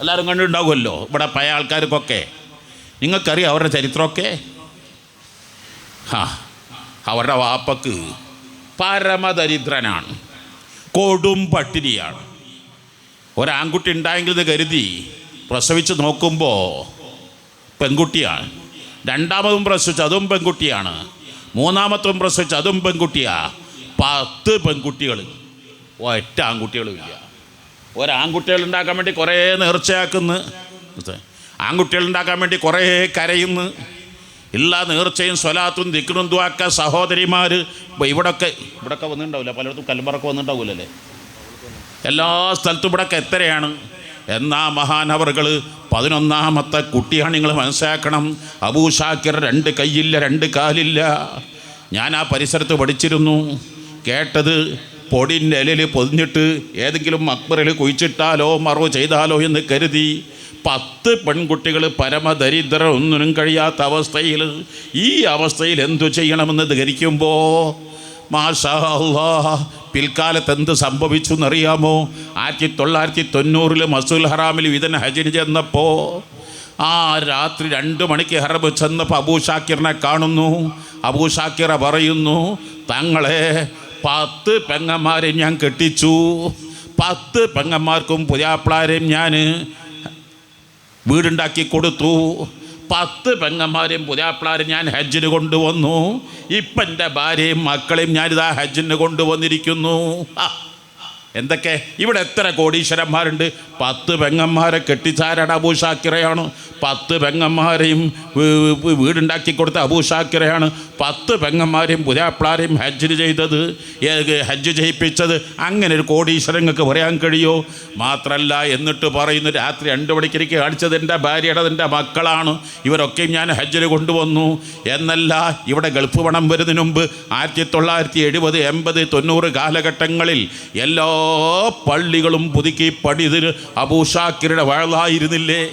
എല്ലാവരും കണ്ടിട്ടുണ്ടാവുമല്ലോ ഇവിടെ പഴയ ആൾക്കാർക്കൊക്കെ. നിങ്ങൾക്കറിയാം അവരുടെ ചരിത്രമൊക്കെ. അവരുടെ വാപ്പക്ക് പരമദരിദ്രനാണ്, കൊടും പട്ടിണിയാണ്. ഒരാൺകുട്ടി ഉണ്ടായെങ്കിലെന്ന് കരുതി പ്രസവിച്ച് നോക്കുമ്പോൾ പെൺകുട്ടിയാണ്. രണ്ടാമതും പ്രസവിച്ച് അതും പെൺകുട്ടിയാണ്. മൂന്നാമത്തും പ്രസവിച്ച് അതും പെൺകുട്ടിയാണ്. 10 പെൺകുട്ടികൾ, ഒറ്റ ആൺകുട്ടികളും ഇല്ല. ഒരാൺകുട്ടികൾ ഉണ്ടാക്കാൻ വേണ്ടി കുറേ നേർച്ചയാക്കുന്നു, ആൺകുട്ടികൾ ഉണ്ടാക്കാൻ വേണ്ടി കുറേ കരയുന്നു. എല്ലാ നേർച്ചയും സ്വലാത്തും ദിക്റും ദുആക്ക സഹോദരിമാർ ഇവിടൊക്കെ വന്നിട്ടുണ്ടാവില്ല, പലയിടത്തും കല്ലുമ്പറൊക്കെ വന്നിട്ടുണ്ടാവില്ലല്ലേ, എല്ലാ സ്ഥലത്തും ഇവിടൊക്കെ എത്രയാണ്. എന്നാ മഹാനവറുകൾ 11ാമത്തെ കുട്ടിയാണ്. നിങ്ങൾ മനസ്സിലാക്കണം, അബൂ ഷാക്കിർ 2 കൈയില്ല 2 കാലില്ല. ഞാൻ ആ പരിസരത്ത് പഠിച്ചിരുന്നു. കേട്ടത് പൊടിൻ്റെ ഇലയിൽ പൊതിഞ്ഞിട്ട് ഏതെങ്കിലും മക്ബറിൽ കുഴിച്ചിട്ടാലോ മറവ് ചെയ്താലോ എന്ന് കരുതി 10 പെൺകുട്ടികൾ പരമദരിദ്രർ, ഒന്നിനും കഴിയാത്ത അവസ്ഥയിൽ, ഈ അവസ്ഥയിൽ എന്തു ചെയ്യണമെന്ന് ധരിക്കുമ്പോൾ മാഷാ അല്ലാഹ് പിൽക്കാലത്ത് എന്ത് സംഭവിച്ചു എന്നറിയാമോ? 1990 മസ്ജിദുൽ ഹറാമിൽ വിതൻ ഹജ്ജിന് ചെന്നപ്പോൾ ആ രാത്രി 2 മണിക്ക് ഹറബ് ചെന്നപ്പോൾ അബൂ ഷാക്കിറിനെ കാണുന്നു. അബൂ ഷാക്കിറ പറയുന്നു, തങ്ങളെ 10 പെങ്ങന്മാരെയും ഞാൻ കെട്ടിച്ചു, 10 പെങ്ങന്മാർക്കും പുതിയാപ്പിളാരെയും ഞാൻ വീടുണ്ടാക്കി കൊടുത്തു, 10 പെങ്ങന്മാരെയും പുതിയാപ്പിളാരെയും ഞാൻ ഹജ്ജിന് കൊണ്ടുവന്നു, ഇപ്പം എൻ്റെ ഭാര്യയും മക്കളെയും ഞാനിതാ ഹജ്ജിന് കൊണ്ടുവന്നിരിക്കുന്നു. എന്തൊക്കെ ഇവിടെ എത്ര കോടീശ്വരന്മാരുണ്ട്. 10 പെങ്ങന്മാരെ കെട്ടിച്ചാരാണ്? അബൂ ഷാക്കിറയാണ്. 10 പെങ്ങന്മാരെയും വീടുണ്ടാക്കി കൊടുത്ത അബൂ ഷാക്കിറയാണ്. 10 പെങ്ങന്മാരെയും പുതിയാപ്പിളാരെയും ഹജ്ജ് ചെയ്യിപ്പിച്ചത്. അങ്ങനെ ഒരു കോടീശ്വരങ്ങൾക്ക് പറയാൻ കഴിയോ? മാത്രമല്ല എന്നിട്ട് പറയുന്നു, രാത്രി 2 മണിക്ക് എനിക്ക് കാണിച്ചത് എൻ്റെ ഭാര്യയുടെ എൻ്റെ മക്കളാണ്, ഇവരൊക്കെയും ഞാൻ ഹജ്ജിന് കൊണ്ടുവന്നു എന്നല്ല. ഇവിടെ ഗൾഫ് പണം വരുന്നതിന് മുമ്പ് 1970, 80, 90 കാലഘട്ടങ്ങളിൽ എല്ലാ പള്ളികളും പുതുക്കി പണിതിന് അബൂ ഷാക്കിറുടെ വഴലായിരുന്നില്ലേ?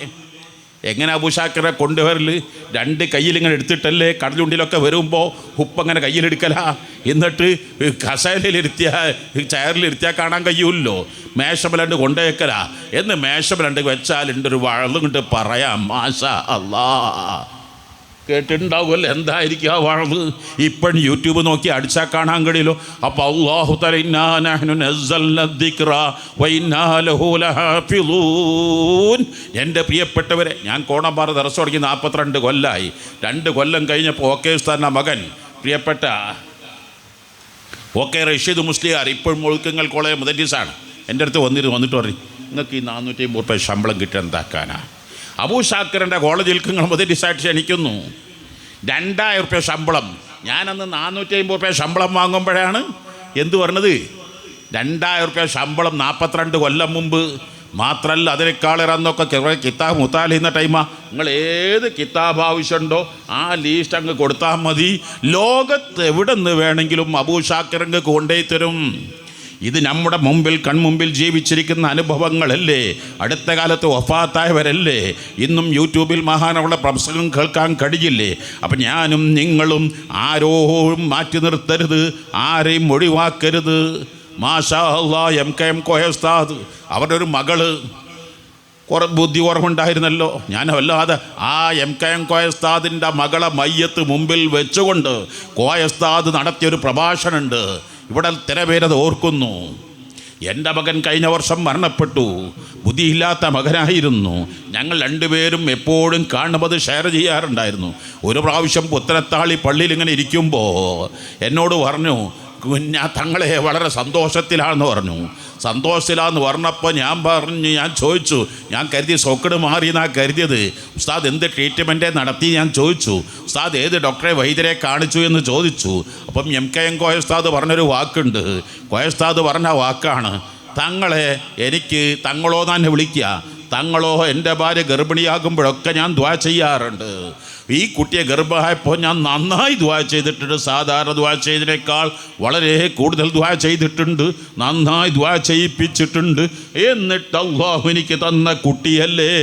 എങ്ങനെ അബൂ ഷാക്കിറെ കൊണ്ടുവരൽ? 2 കയ്യിലിങ്ങനെ എടുത്തിട്ടല്ലേ കടലുണ്ടിലൊക്കെ വരുമ്പോൾ ഉപ്പങ്ങനെ കയ്യിലെടുക്കലാ. എന്നിട്ട് ചെയറിലിരുത്തിയാൽ കാണാൻ കഴിയുമല്ലോ, മേശമലണ്ട് കൊണ്ടുവയ്ക്കലാ. എന്ന് മേശമലണ്ട് വെച്ചാലുണ്ട് ഒരു വഴലും കൊണ്ട് പറയാം. മാഷാ അല്ലാ, കേട്ടിട്ടുണ്ടാവുമല്ലോ എന്തായിരിക്കും ആ വഴവ്. ഇപ്പം യൂട്യൂബ് നോക്കി അടിച്ചാൽ കാണാൻ കഴിയുമല്ലോ. അപ്പോൾ അല്ലാഹു തആല ഇന്നാ നഹ്നു നസ്സൽനാ ദിക്റ വ ഇന്നാ ലഹു ലഹാഫിളൂൻ. എൻ്റെ പ്രിയപ്പെട്ടവരെ, ഞാൻ കോണമ്പാറ ദർസ് തുടങ്ങി 42 കൊല്ലമായി. 2 കൊല്ലം കഴിഞ്ഞപ്പോൾ ഓക്കെ ഉസ്താദിൻ്റെ മകൻ പ്രിയപ്പെട്ട ഓക്കെ റഷീദ് മുസ്ലിയാർ, ഇപ്പോഴും മുഴുക്കങ്ങൾ കോളേജ് മുദരിസാണ്, എൻ്റെ അടുത്ത് വന്നിട്ട് പറഞ്ഞു, നിങ്ങൾക്ക് ഈ 450 രൂപ ശമ്പളം കിട്ടാൻ എന്താക്കാനാ? അബൂ ഷാക്കിറിൻ്റെ കോളേജിൽ നിങ്ങൾ മുദരിസായിട്ട് ക്ഷണിക്കുന്നു, 2000 രൂപ ശമ്പളം. ഞാനന്ന് 450 രൂപ ശമ്പളം വാങ്ങുമ്പോഴാണ് എന്ത് പറഞ്ഞത്? 2000 രൂപ ശമ്പളം 42 കൊല്ലം മുമ്പ്. മാത്രമല്ല അതിനേക്കാളേറെ അന്നൊക്കെ കിതാബ് മുത്താൽ ചെയ്യുന്ന ടൈമാണ്. നിങ്ങൾ ഏത് കിതാബ് ആവശ്യമുണ്ടോ ആ ലീസ്റ്റ് അങ്ങ് കൊടുത്താൽ മതി, ലോകത്ത് എവിടെ നിന്ന് വേണമെങ്കിലും അബൂ ഷാക്കിറിന് കൊണ്ടുപോയി തരും. ഇത് നമ്മുടെ കൺമുമ്പിൽ ജീവിച്ചിരിക്കുന്ന അനുഭവങ്ങളല്ലേ, അടുത്ത കാലത്ത് വഫാത്തായവരല്ലേ. ഇന്നും യൂട്യൂബിൽ മഹാനവളുടെ പ്രസംഗം കേൾക്കാൻ കഴിയില്ലേ? അപ്പം ഞാനും നിങ്ങളും ആരോരും മാറ്റി നിർത്തരുത്, ആരെയും ഒഴിവാക്കരുത്. മാഷാ അല്ലാഹ്, MKM കോയ ഉസ്താദ് അവരുടെ ഒരു മകള് ബുദ്ധി കുറവുണ്ടായിരുന്നല്ലോ. ഞാൻ വല്ലാതെ ആ MKM കോയ ഉസ്താദിൻ്റെ മകളെ മയ്യത്ത് മുമ്പിൽ വെച്ചുകൊണ്ട് കോയ ഉസ്താദ് നടത്തിയൊരു പ്രഭാഷണമുണ്ട്. ഇവിടെ ചില പേരത് ഓർക്കുന്നു. എൻ്റെ മകൻ കഴിഞ്ഞ വർഷം മരണപ്പെട്ടു. ബുദ്ധിയില്ലാത്ത മകനായിരുന്നു. ഞങ്ങൾ 2 പേരും എപ്പോഴും കാണുമ്പോൾ ഷെയർ ചെയ്യാറുണ്ടായിരുന്നു. ഒരു പ്രാവശ്യം പുത്തനത്താളി പള്ളിയിൽ ഇങ്ങനെ ഇരിക്കുമ്പോൾ എന്നോട് പറഞ്ഞു, തങ്ങളെ വളരെ സന്തോഷത്തിലാണെന്ന് പറഞ്ഞു. സന്തോഷത്തിലാന്ന് പറഞ്ഞപ്പോൾ ഞാൻ ചോദിച്ചു, ഞാൻ കരുതി സോക്കട് മാറിയെന്നാണ് കരുതിയത്. ഉസ്താദ് എന്ത് ട്രീറ്റ്മെൻറ്റ് നടത്തി ഞാൻ ചോദിച്ചു. ഉസ്താദ് ഏത് ഡോക്ടറെ വൈദ്യരെ കാണിച്ചു എന്ന് ചോദിച്ചു. അപ്പം MKM കോയ ഉസ്താദ് പറഞ്ഞൊരു വാക്കുണ്ട്. കോയ ഉസ്താദ് പറഞ്ഞ വാക്കാണ്, തങ്ങളെ എനിക്ക് തങ്ങളോ തന്നെ വിളിക്കുക, തങ്ങളോ എൻ്റെ ഭാര്യ ഗർഭിണിയാകുമ്പോഴൊക്കെ ഞാൻ ദുആ ചെയ്യാറുണ്ട്. ഈ കുട്ടിയെ ഗർഭമായപ്പോൾ ഞാൻ നന്നായി ദുആ ചെയ്തിട്ടുണ്ട്. സാധാരണ ദുആ ചെയ്തതിനേക്കാൾ വളരെ കൂടുതൽ ദുആ ചെയ്തിട്ടുണ്ട്, നന്നായി ദുആ ചെയ്യിപ്പിച്ചിട്ടുണ്ട്. എന്നിട്ട് അല്ലാഹു എനിക്ക് തന്ന കുട്ടിയല്ലേ,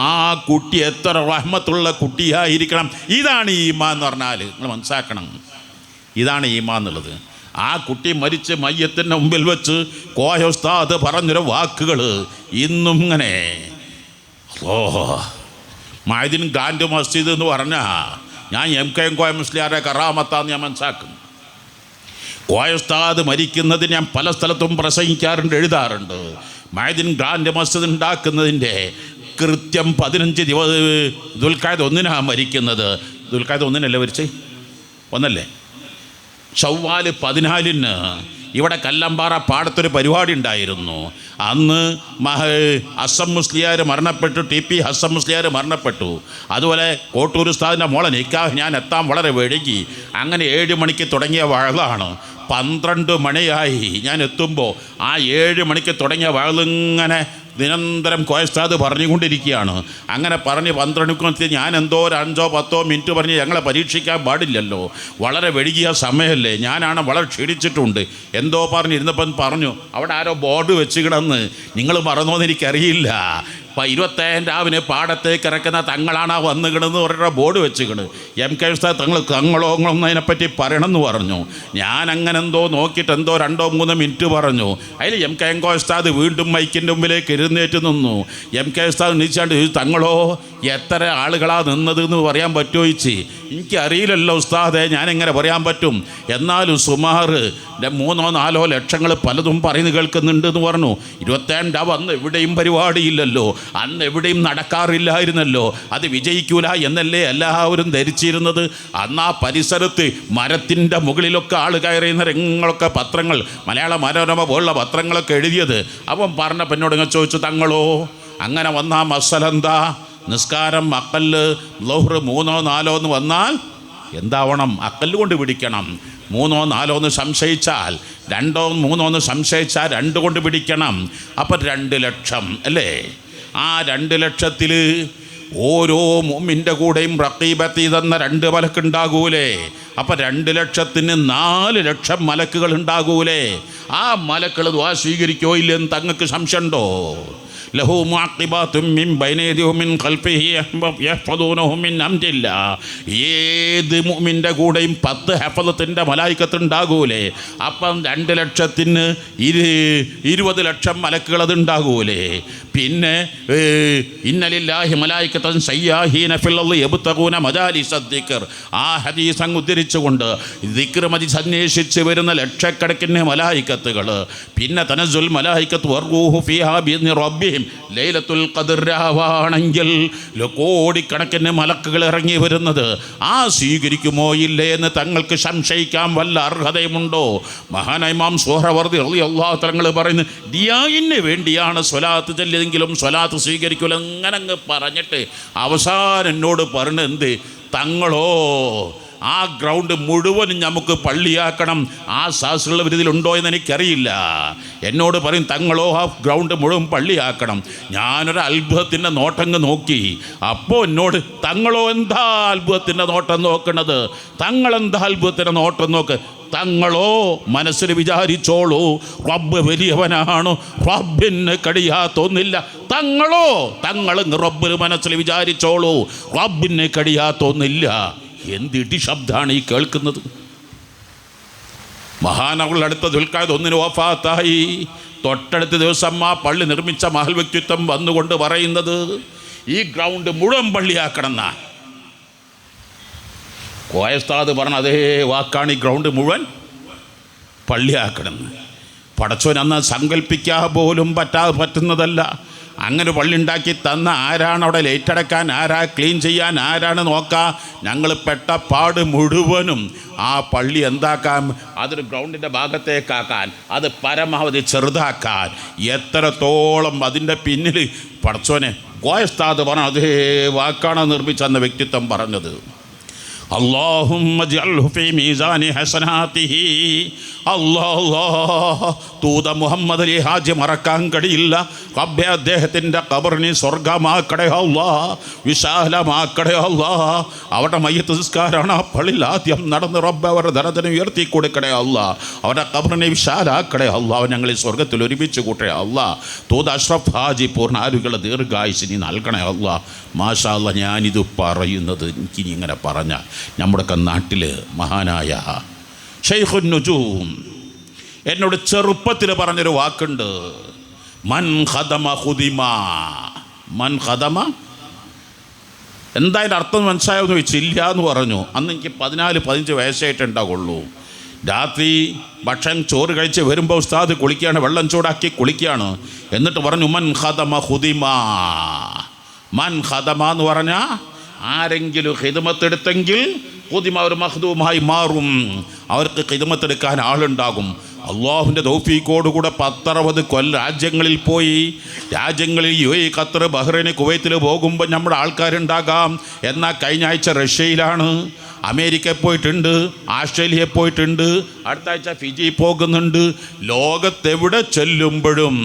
ആ കുട്ടി എത്ര റഹ്മത്തുള്ള കുട്ടിയായിരിക്കണം. ഇതാണ് ഈമാൻ എന്ന് പറഞ്ഞാൽ. നിങ്ങൾ മനസ്സിലാക്കണം, ഇതാണ് ഈമാൻ എന്നുള്ളത്. ആ കുട്ടി മരിച്ച് മയ്യത്തിൻ്റെ മുമ്പിൽ വെച്ച് കോയ ഉസ്താദ് പറഞ്ഞൊരു വാക്കുകൾ ഇന്നും ഇങ്ങനെ ഓ മഅദിൻ ഗ്രാൻഡ് മസ്ജിദ് എന്ന് പറഞ്ഞാൽ ഞാൻ MK കോയ മുസ്ലിയാരെ കറാമത്താന്ന് ഞാൻ മനസ്സാക്കും. കോയ ഉസ്താദ് മരിക്കുന്നതിന് ഞാൻ പല സ്ഥലത്തും പ്രസംഗിക്കാറുണ്ട്, എഴുതാറുണ്ട്. മഅദിൻ ഗ്രാൻഡ് മസ്ജിദ് ഉണ്ടാക്കുന്നതിൻ്റെ കൃത്യം 15 ദുൽഖഅദ് 1 മരിക്കുന്നത്. ദുൽഖഅദ് 1 മരിച്ചേ, 1 ശവ്വാൽ 14 ഇവിടെ കല്ലമ്പാറ പാടത്തൊരു പരിപാടി ഉണ്ടായിരുന്നു. അന്ന് ഹസ്സൻ മുസ്ലിയാർ മരണപ്പെട്ടു, TP ഹസ്സൻ മുസ്ലിയാർ മരണപ്പെട്ടു. അതുപോലെ കോട്ടൂർ ഉസ്താദിൻ്റെ മോളെ നിക്കാഹ് ഞാൻ എത്താൻ വളരെ വൈകി. അങ്ങനെ 7 മണിക്ക് തുടങ്ങിയ വഴലാണ്. 12 മണിയായി ഞാൻ എത്തുമ്പോൾ ആ 7 മണിക്ക് തുടങ്ങിയ വഴലിങ്ങനെ നിരന്തരം കോയ ഉസ്താദ് പറഞ്ഞുകൊണ്ടിരിക്കുകയാണ്. അങ്ങനെ പറഞ്ഞ് 12 മണിക്ക് ഞാൻ എന്തോ ഒരു 5-10 മിനിറ്റ് പറഞ്ഞ് ഞങ്ങളെ പരീക്ഷിക്കാൻ പാടില്ലല്ലോ, വളരെ വൈകിയ സമയമല്ലേ, ഞാനാണ് വളരെ ക്ഷീണിച്ചിട്ടുണ്ട്, എന്തോ പറഞ്ഞിരുന്നപ്പം പറഞ്ഞു അവിടെ ആരോ ബോർഡ് വെച്ച് കിടന്ന്, നിങ്ങൾ മറന്നോന്ന് എനിക്കറിയില്ല, 25 രാവിലെ പാടത്തേക്ക് ഇറക്കുന്ന തങ്ങളാണ് ആ വന്ന് കിടന്ന് അവരുടെ ബോർഡ് വെച്ച് കിടന്ന് MK ഉസ്താദ് തങ്ങളോ അതിനെപ്പറ്റി പറയണമെന്ന് പറഞ്ഞു. ഞാൻ അങ്ങനെ എന്തോ നോക്കിയിട്ട് എന്തോ 2-3 മിനിറ്റ് പറഞ്ഞു. അതിൽ MK ഉസ്താദ് വീണ്ടും മൈക്കിൻ്റെ മുമ്പിലേക്ക് എഴുന്നേറ്റ് നിന്നു. MK ഉസ്താദ് നീച്ചാണ്ട് തങ്ങളോ എത്ര ആളുകളാ നിന്നത് എന്ന് പറയാൻ പറ്റുമോ ചോദിച്ച്. എനിക്കറിയില്ലല്ലോ ഉസ്താദെ, ഞാനെങ്ങനെ പറയാൻ പറ്റും, എന്നാലും സുമാർ 3-4 ലക്ഷങ്ങൾ പലതും പറയുന്നത് കേൾക്കുന്നുണ്ട് എന്ന് പറഞ്ഞു. 27 അന്ന് എവിടെയും പരിപാടിയില്ലല്ലോ, അന്ന് എവിടെയും നടക്കാറില്ലായിരുന്നല്ലോ, അത് വിജയിക്കൂല എന്നല്ലേ എല്ലാവരും ധരിച്ചിരുന്നത്. അന്ന് ആ പരിസരത്ത് മരത്തിൻ്റെ മുകളിലൊക്കെ ആൾ കയറിയുന്ന രംഗങ്ങളൊക്കെ പത്രങ്ങൾ, മലയാള മനോരമ പോലുള്ള പത്രങ്ങളൊക്കെ എഴുതിയത്. അവൻ പറഞ്ഞപ്പോൾ എന്നോട് ഇങ്ങനെ ചോദിച്ചു, തങ്ങളോ അങ്ങനെ വന്നാൽ മസലെന്താ, നിസ്കാരം അക്കല്ല് ലോഹർ 3-4 എന്ന് വന്നാൽ എന്താവണം, അക്കല്ല് കൊണ്ട് പിടിക്കണം. 3-4 എന്ന് സംശയിച്ചാൽ 2-3 എന്ന് സംശയിച്ചാൽ 2 കൊണ്ട് പിടിക്കണം. അപ്പം 2 ലക്ഷം അല്ലേ? ആ 2 ലക്ഷത്തിൽ ഓരോ മുഅ്മിൻ്റെ കൂടെയും റഖീബത്തി തന്ന 2 മലക്കുണ്ടാകൂലേ? അപ്പം 2 ലക്ഷത്തിന് 4 ലക്ഷം മലക്കുകൾ ഉണ്ടാകൂലേ? ആ മലക്കുകൾ ദുആ സ്വീകരിക്കോ ഇല്ലെന്ന് തങ്ങൾക്ക് സംശയമുണ്ടോ? ലഹു മുഅഖിബാത്തും മിൻ ബൈനി യദിഹി മിൻ ഖൽഫിഹി യഹ്ഫദൂനഹു മിൻ അംരില്ലാ. ഏത് മുഅ്മിൻ്റെ കൂടെയും 10 ഹഫളത്തിൻ്റെ മലായിക്കത്ത് ഉണ്ടാകൂലേ? അപ്പം 2 ലക്ഷത്തിന് 20 ലക്ഷം മലക്കുകൾ അത് ഉണ്ടാകൂലേ? പിന്നെ ഇന്നലില്ലാഹി മലായിക്കത്തൻ സയ്യാഹീന ഫിൽ അർളി യബ്തഗൂന മജാലിസ ദിക്ർ, ആ ഹദീസ് അങ്ങ് ഉദ്ധരിച്ചുകൊണ്ട് ദിക്ർ മജ്ലിസ് അന്വേഷിച്ച് വരുന്ന ലക്ഷക്കണക്കിന് മലായിക്കത്തുകൾ. പിന്നെ തനസ്സുൽ മലായിക്കത്തു വർറൂഹു ഫീഹാ ബിഇദ്നി റബ്ബിഹിം, ലൈലത്തുൽ ഖദ്ർ രാവാണെങ്കിൽ കോടിക്കണക്കിന് മലക്കുകൾ ഇറങ്ങി വരുന്നത്. ആ സ്വീകരിക്കുമോ ഇല്ലേ എന്ന് തങ്ങൾക്ക് സംശയിക്കാൻ വല്ല അർഹതയുമുണ്ടോ? മഹാനായ ഇമാം സുഹ്റവർദി റളിയല്ലാഹു തആല പറയുന്നു, ദിയായിന് വേണ്ടിയാണ് സ്വലാത്ത് ചൊല്ലിയതെങ്കിലും സ്വലാത്ത് സ്വീകരിക്കൂല. അങ്ങനെ അങ്ങ് പറഞ്ഞിട്ട് അവസാനം എന്നോട് പറഞ്ഞ എന്ത്, തങ്ങളോ ആ ഗ്രൗണ്ട് മുഴുവനും നമുക്ക് പള്ളിയാക്കണം, ആ സാഹസുള്ള ഇതിലുണ്ടോ എന്ന് എനിക്കറിയില്ല. എന്നോട് പറയും തങ്ങളോ ആ ഗ്രൗണ്ട് മുഴുവൻ പള്ളിയാക്കണം. ഞാനൊരു അത്ഭുതത്തിൻ്റെ നോട്ടങ്ങ് നോക്കി. അപ്പോൾ എന്നോട് തങ്ങളോ എന്താ അത്ഭുതത്തിൻ്റെ നോട്ടം നോക്കണത്, തങ്ങളെന്താ അത്ഭുതത്തിൻ്റെ നോട്ടം നോക്ക്, തങ്ങളോ മനസ്സിൽ വിചാരിച്ചോളൂ, റബ്ബ് വലിയവനാണ്, റബ്ബിന് കഴിയാത്തൊന്നില്ല. തങ്ങളോ തങ്ങൾ റബ്ബിന് മനസ്സിൽ വിചാരിച്ചോളൂ, റബ്ബിന് കഴിയാത്തൊന്നില്ല. എന്തിട്ടി ശബ്ദമാണ് ഈ കേൾക്കുന്നത്? മഹാനവളുടെ അടുത്ത ദുൽഖഅദ് 1 വഫാത്തായി. തൊട്ടടുത്ത ദിവസം ആ പള്ളി നിർമ്മിച്ച മഹൽ വ്യക്തിത്വം വന്നുകൊണ്ട് പറയുന്നത് ഈ ഗ്രൗണ്ട് മുഴുവൻ പള്ളിയാക്കണം എന്നാ. കോയ ഉസ്താദ് പറഞ്ഞ അതേ വാക്കാണ്, ഈ ഗ്രൗണ്ട് മുഴുവൻ പള്ളിയാക്കണമെന്ന്. പടച്ചോൻ അന്ന് സങ്കല്പിക്കാൻ പോലും പറ്റുന്നതല്ല. അങ്ങനെ പള്ളി ഉണ്ടാക്കി തന്ന ആരാണ് അവിടെ ലൈറ്റ് അടക്കാൻ, ആരാ ക്ലീൻ ചെയ്യാൻ, ആരാണ് നോക്കാൻ? ഞങ്ങൾ പെട്ട പാട് മുഴുവനും ആ പള്ളി എന്താക്കാൻ, അതൊരു ഗ്രൗണ്ടിൻ്റെ ഭാഗത്തേക്കാക്കാൻ, അത് പരമാവധി ചെറുതാക്കാൻ, എത്രത്തോളം അതിൻ്റെ പിന്നിൽ പടച്ചോനെ കോയ ഉസ്താദ് പറഞ്ഞ അതേ വാക്കാണ് നിർമ്മിച്ചെന്ന വ്യക്തിത്വം പറഞ്ഞത്. അല്ലാഹുമ്മ ജഅൽഹു ഫീ മീസാനി ഹസനാതിഹി. അല്ലാഹ് തൂത മുഹമ്മദ് അലി ഹാജി മറക്കാൻ കഴിയില്ല. റബ്ബേ അദ്ദേഹത്തിൻ്റെ ഖബറിനെ സ്വർഗമാക്കടേ അല്ലാഹ്, വിശാലമാക്കടേ അല്ലാഹ്. അവരുടെ മയ്യത്ത് സംസ്കാരമാണ് ആ പള്ളിയിൽ ആദ്യം നടന്ന് റബ്ബ് അവരുടെ ധനത്തിനെ ഉയർത്തി കൊടുക്കടേ അല്ലാഹ്. അവരുടെ ഖബറിനെ വിശാലാക്കടേ അല്ലാഹ്. ഞങ്ങളെ സ്വർഗത്തിൽ ഒരുമിച്ച് കൂട്ടേ അല്ലാഹ്. തൂത അഷ്റഫ് ഹാജി പൂർണ്ണ ആരോഗ്യമുള്ള ദീർഘായുസിനി നൽകണേ അല്ലാഹ്. മാഷാ അല്ലാഹ്. ഞാനിത് പറയുന്നത് എനിക്കിനി ഇങ്ങനെ പറഞ്ഞാൽ നമ്മുടെയൊക്കെ നാട്ടിൽ മഹാനായ ഷൈഖുൻ നുജൂം എന്നോട് ചെറുപ്പത്തിൽ പറഞ്ഞൊരു വാക്കുണ്ട്, മൻ ഖദമ ഖുദിമ. മൻ ഖദമ എന്തായാലും അർത്ഥം മനസ്സിലായെന്ന് ചോദിച്ചില്ല എന്ന് പറഞ്ഞു. അന്ന് എനിക്ക് 14-15 വയസ്സായിട്ടുണ്ടാവുള്ളൂ. രാത്രി ഭക്ഷണം ചോറ് കഴിച്ച് വരുമ്പോൾ ഉസ്താദ് കുളിക്കുകയാണ്, വെള്ളം ചൂടാക്കി കുളിക്കുകയാണ്. എന്നിട്ട് പറഞ്ഞു മൻ ഖദമ ഖുദിമ. മൻ ഖദമ എന്ന് പറഞ്ഞാൽ ആരെങ്കിലും ഖിദ്മത്തെടുത്തെങ്കിൽ ഖുദിമ ഒരു മഖ്ദൂമായി മാറും, അവർക്ക് ഖിദ്മത്തെടുക്കാൻ ആളുണ്ടാകും. അള്ളാഹുവിൻ്റെ തൗഫീഖോടുകൂടെ 10-60 രാജ്യങ്ങളിൽ പോയി. രാജ്യങ്ങളിൽ UAE, ഖത്തർ, ബഹ്റൈൻ, കുവൈത്തിൽ പോകുമ്പോൾ നമ്മുടെ ആൾക്കാരുണ്ടാകാം. എന്നാൽ കഴിഞ്ഞ ആഴ്ച റഷ്യയിലാണ്, അമേരിക്കയിൽ പോയിട്ടുണ്ട്, ആസ്ട്രേലിയയിൽ പോയിട്ടുണ്ട്, അടുത്ത ആഴ്ച ഫിജി പോകുന്നുണ്ട്. ലോകത്തെവിടെ ചെല്ലുമ്പോഴും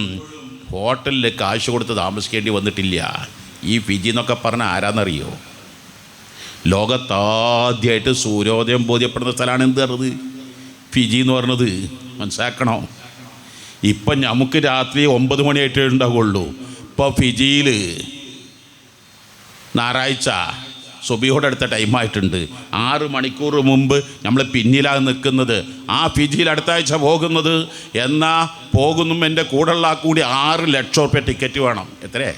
ഹോട്ടലിൽ കാശ് കൊടുത്ത് താമസിക്കേണ്ടി വന്നിട്ടില്ല. ഈ ഫിജി എന്നൊക്കെ പറഞ്ഞാൽ ആരാന്നറിയോ? ലോകത്താദ്യമായിട്ട് സൂര്യോദയം ബോധ്യപ്പെടുന്ന സ്ഥലമാണ് എന്ത് പറഞ്ഞത്, ഫിജി എന്ന് പറഞ്ഞത്. മനസ്സിലാക്കണോ? ഇപ്പം നമുക്ക് രാത്രി 9 മണിയായിട്ടേ ഉണ്ടാവുള്ളൂ. ഇപ്പോൾ ഫിജിയിൽ ഞായറാഴ്ച സുബിയോടെ അടുത്ത ടൈമായിട്ടുണ്ട്. 6 മണിക്കൂർ മുമ്പ് നമ്മൾ പിന്നിലാണ് നിൽക്കുന്നത്. ആ ഫിജിയിൽ അടുത്ത ആഴ്ച പോകുന്നത്. എന്നാൽ പോകുന്നു എൻ്റെ കൂടെയുള്ള കൂടി 6 ലക്ഷം റുപ്യ ടിക്കറ്റ് വേണം. എത്രേ?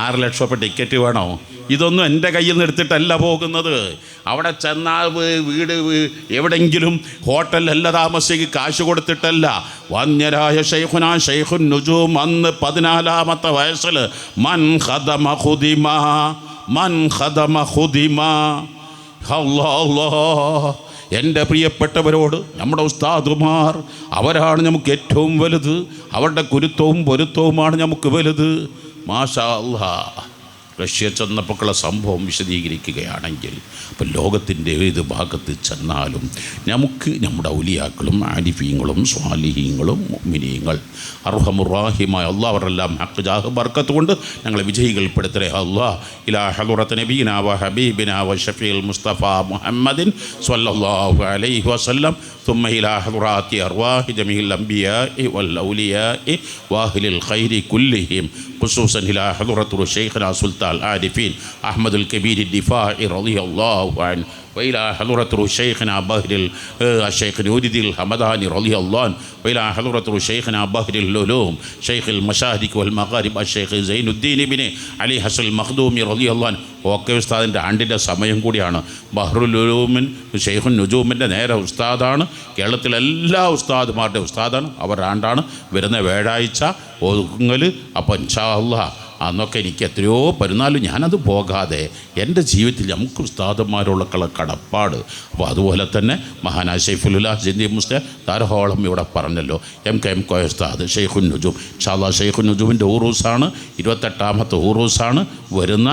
6 ലക്ഷം റുപ്യ ടിക്കറ്റ് വേണോ? ഇതൊന്നും എൻ്റെ കയ്യിൽ നിന്ന് എടുത്തിട്ടല്ല പോകുന്നത്. അവിടെ ചെന്നാൽ വീട് എവിടെയെങ്കിലും ഹോട്ടലല്ല താമസിക്ക് കാശ് കൊടുത്തിട്ടല്ല. വന്യരായ ഷൈഖുനാ ഷൈഖുൻ നുജൂം അന്ന് 14-ാമത്തെ വയസ്സിൽ മൻ ഖദമ ഖുദിമ, മൻ ഖദമ ഖുദിമ. അല്ലാഹ്, എൻ്റെ പ്രിയപ്പെട്ടവരോട് നമ്മുടെ ഉസ്താദുമാർ അവരാണ് നമുക്ക് ഏറ്റവും വലുത്. അവരുടെ കുരുത്തവും പൊരുത്തവുമാണ് നമുക്ക് വലുത്. മാഷാ അല്ലാഹ്. റഷ്യ ചെന്നപ്പോഴുള്ള സംഭവം വിശദീകരിക്കുകയാണെങ്കിൽ, അപ്പോൾ ലോകത്തിൻ്റെ ഏത് ഭാഗത്ത് ചെന്നാലും നമുക്ക് നമ്മുടെ ഔലിയാക്കളും ആരിഫീങ്ങളും സ്വാലിഹീങ്ങളും മുഅ്മിനീങ്ങൾ അർഹമുറാഹിമായ അല്ലാഹ് അവരെല്ലാം ഹഖ് ജാഹ് ബർക്കത്ത് കൊണ്ട് ഞങ്ങളെ വിജയികൾപ്പെടുത്തലേ അല്ലാഹ്. ഇലാ ഹളറത്ത് നബീന വ ഹബീബിന വ ഷഫീൽ മുസ്തഫ മുഹമ്മദിൻ സ്വല്ലല്ലാഹു അലൈഹി വസല്ലം ثم إلى حضرات أرواح جميع الأنبياء والأولياء وأهل الخير كلهم، خصوصا إلى حضرة شيخنا سلطان العارفين أحمد الكبير الدفاعي رضي الله عنه، وإلى حضرة شيخنا بهر الشيخ نوريد الحمداني رضي الله عنه، وإلى حضرة شيخنا بهر العلوم شيخ المشارق والمغارب الشيخ زين الدين بن علي حسن المخدومي رضي الله عنه. ഒക്കെ ഉസ്താദിൻ്റെ ആണ്ടിൻ്റെ സമയം കൂടിയാണ്. ബഹ്റുൽ ഉലൂമിൻ ഷെയ്ഖുൻ നുജൂമിൻ്റെ നേരെ ഉസ്താദാണ്. കേരളത്തിലെല്ലാ ഉസ്താദുമാരുടെ ഉസ്താദാണ്. അവരുടെ ആണ്ടാണ് വരുന്ന വ്യാഴാഴ്ച ഒതുങ്ങൽ. അപ്പോൾ ഇൻഷാ അല്ലാഹ് അന്നൊക്കെ എനിക്ക് എത്രയോ പെരുന്നാലും ഞാനത് പോകാതെ എൻ്റെ ജീവിതത്തിൽ നമുക്ക് ഉസ്താദന്മാരുള്ള കടപ്പാട്. അപ്പോൾ അതുപോലെ തന്നെ മഹാനായ ഷെയ്ഖുലുല്ലാ ജിന്ദി മുസ്തേ ധാരാളം ഇവിടെ പറഞ്ഞല്ലോ. MKM കോയ ഉസ്താദ് ഷെയ്ഖുൻ നുജൂം. ഇൻഷാ അല്ലാഹ് ഷെയ്ഖുൻ നുജൂമിൻ്റെ ഊറൂസാണ്, 28ാമത്തെ ഊറൂസാണ് വരുന്ന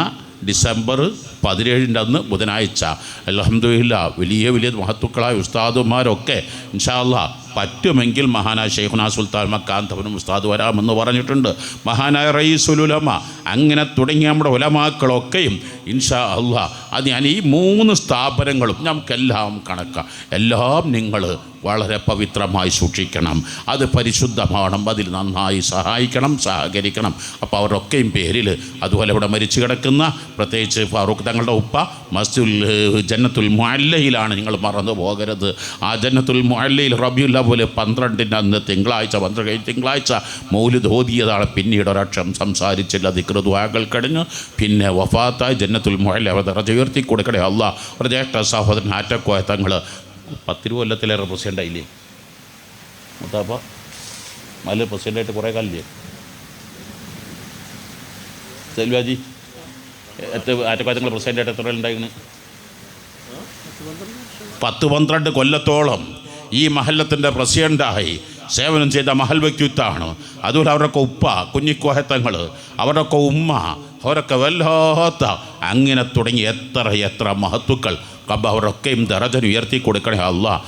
ഡിസംബർ 17 അന്ന് ബുധനാഴ്ച. അൽഹംദുലില്ലാ വലിയ വലിയ മഹത്തുക്കളായ ഉസ്താദുമാരൊക്കെ ഇൻഷാ അല്ലാഹ് പറ്റുമെങ്കിൽ മഹാനായ ഷെയ്ഖുനാ സുൽത്താൻ മക്കാന്തവനും ഉസ്താദ് വരാമെന്ന് പറഞ്ഞിട്ടുണ്ട്. മഹാനായ റയീസുൽ ഉലമ, അങ്ങനെ തുടങ്ങിയ നമ്മുടെ ഉലമാക്കളൊക്കെയും ഇൻഷാ അല്ലാഹ്. അത് ഞാൻ ഈ 3 സ്ഥാപനങ്ങളും നമുക്കെല്ലാം കണക്കാം. എല്ലാം നിങ്ങൾ വളരെ പവിത്രമായി സൂക്ഷിക്കണം. അത് പരിശുദ്ധമാണ്. അതിൽ നന്നായി സഹായിക്കണം, സഹകരിക്കണം. അപ്പോൾ അവരൊക്കെയും പേരിൽ അതുപോലെ ഇവിടെ മരിച്ചു കിടക്കുന്ന പ്രത്യേകിച്ച് ഫാറൂഖ് തങ്ങളുടെ ഉപ്പ മസ്ജിദുൽ ജന്നത്തുൽ മുഅല്ലയിലാണ്, നിങ്ങൾ മറന്നു പോകരുത്. ആ ജന്നത്തുൽ മുഅല്ലയിൽ റബീഉൽ അവ്വൽ 12 അന്ന് തിങ്കളാഴ്ച 12 തിങ്കളാഴ്ച മൗലിദ് ഓതിയതാണ്. പിന്നീട് ഒരക്ഷരം സംസാരിച്ചില്ല. ദിക്ർ ദുആകൾ കഴിഞ്ഞ് പിന്നെ വഫാത്തായി. ജന്നത്തുൽ മുഅല്ല അവർ ദറജ ഉയർത്തി കൊടുക്കണേ അല്ലാഹ്. ഒരു ജ്യേഷ്ഠ സഹോദരൻ ആറ്റക്കോയ തങ്ങൾ 10 കൊല്ലത്തിലേറെ പ്രസിഡൻ്റായില്ലേ മുത്താപ്പ? മല പ്രസിഡൻ്റായിട്ട് കുറേ കാലില്ലേ സെൽവാജി? ആറ്റക്കോയ തങ്ങൾ പ്രസിഡൻ്റായിട്ട് എത്ര ഉണ്ടായിരുന്നു? 10-12 കൊല്ലത്തോളം ഈ മഹല്ലത്തിൻ്റെ പ്രസിഡൻ്റായി സേവനം ചെയ്ത മഹൽ വ്യക്തിത്വമാണ്. അതുപോലെ അവരൊക്കെ ഉപ്പ കുഞ്ഞിക്കോഹത്തങ്ങൾ, അവരൊക്കെ ഉമ്മ, അവരൊക്കെ വല്ലാത്ത അങ്ങനെ തുടങ്ങി എത്ര മഹത്തുക്കൾ. അവരൊക്കെയും ദറജ ഉയർത്തി കൊടുക്കണേ അല്ലാഹ്.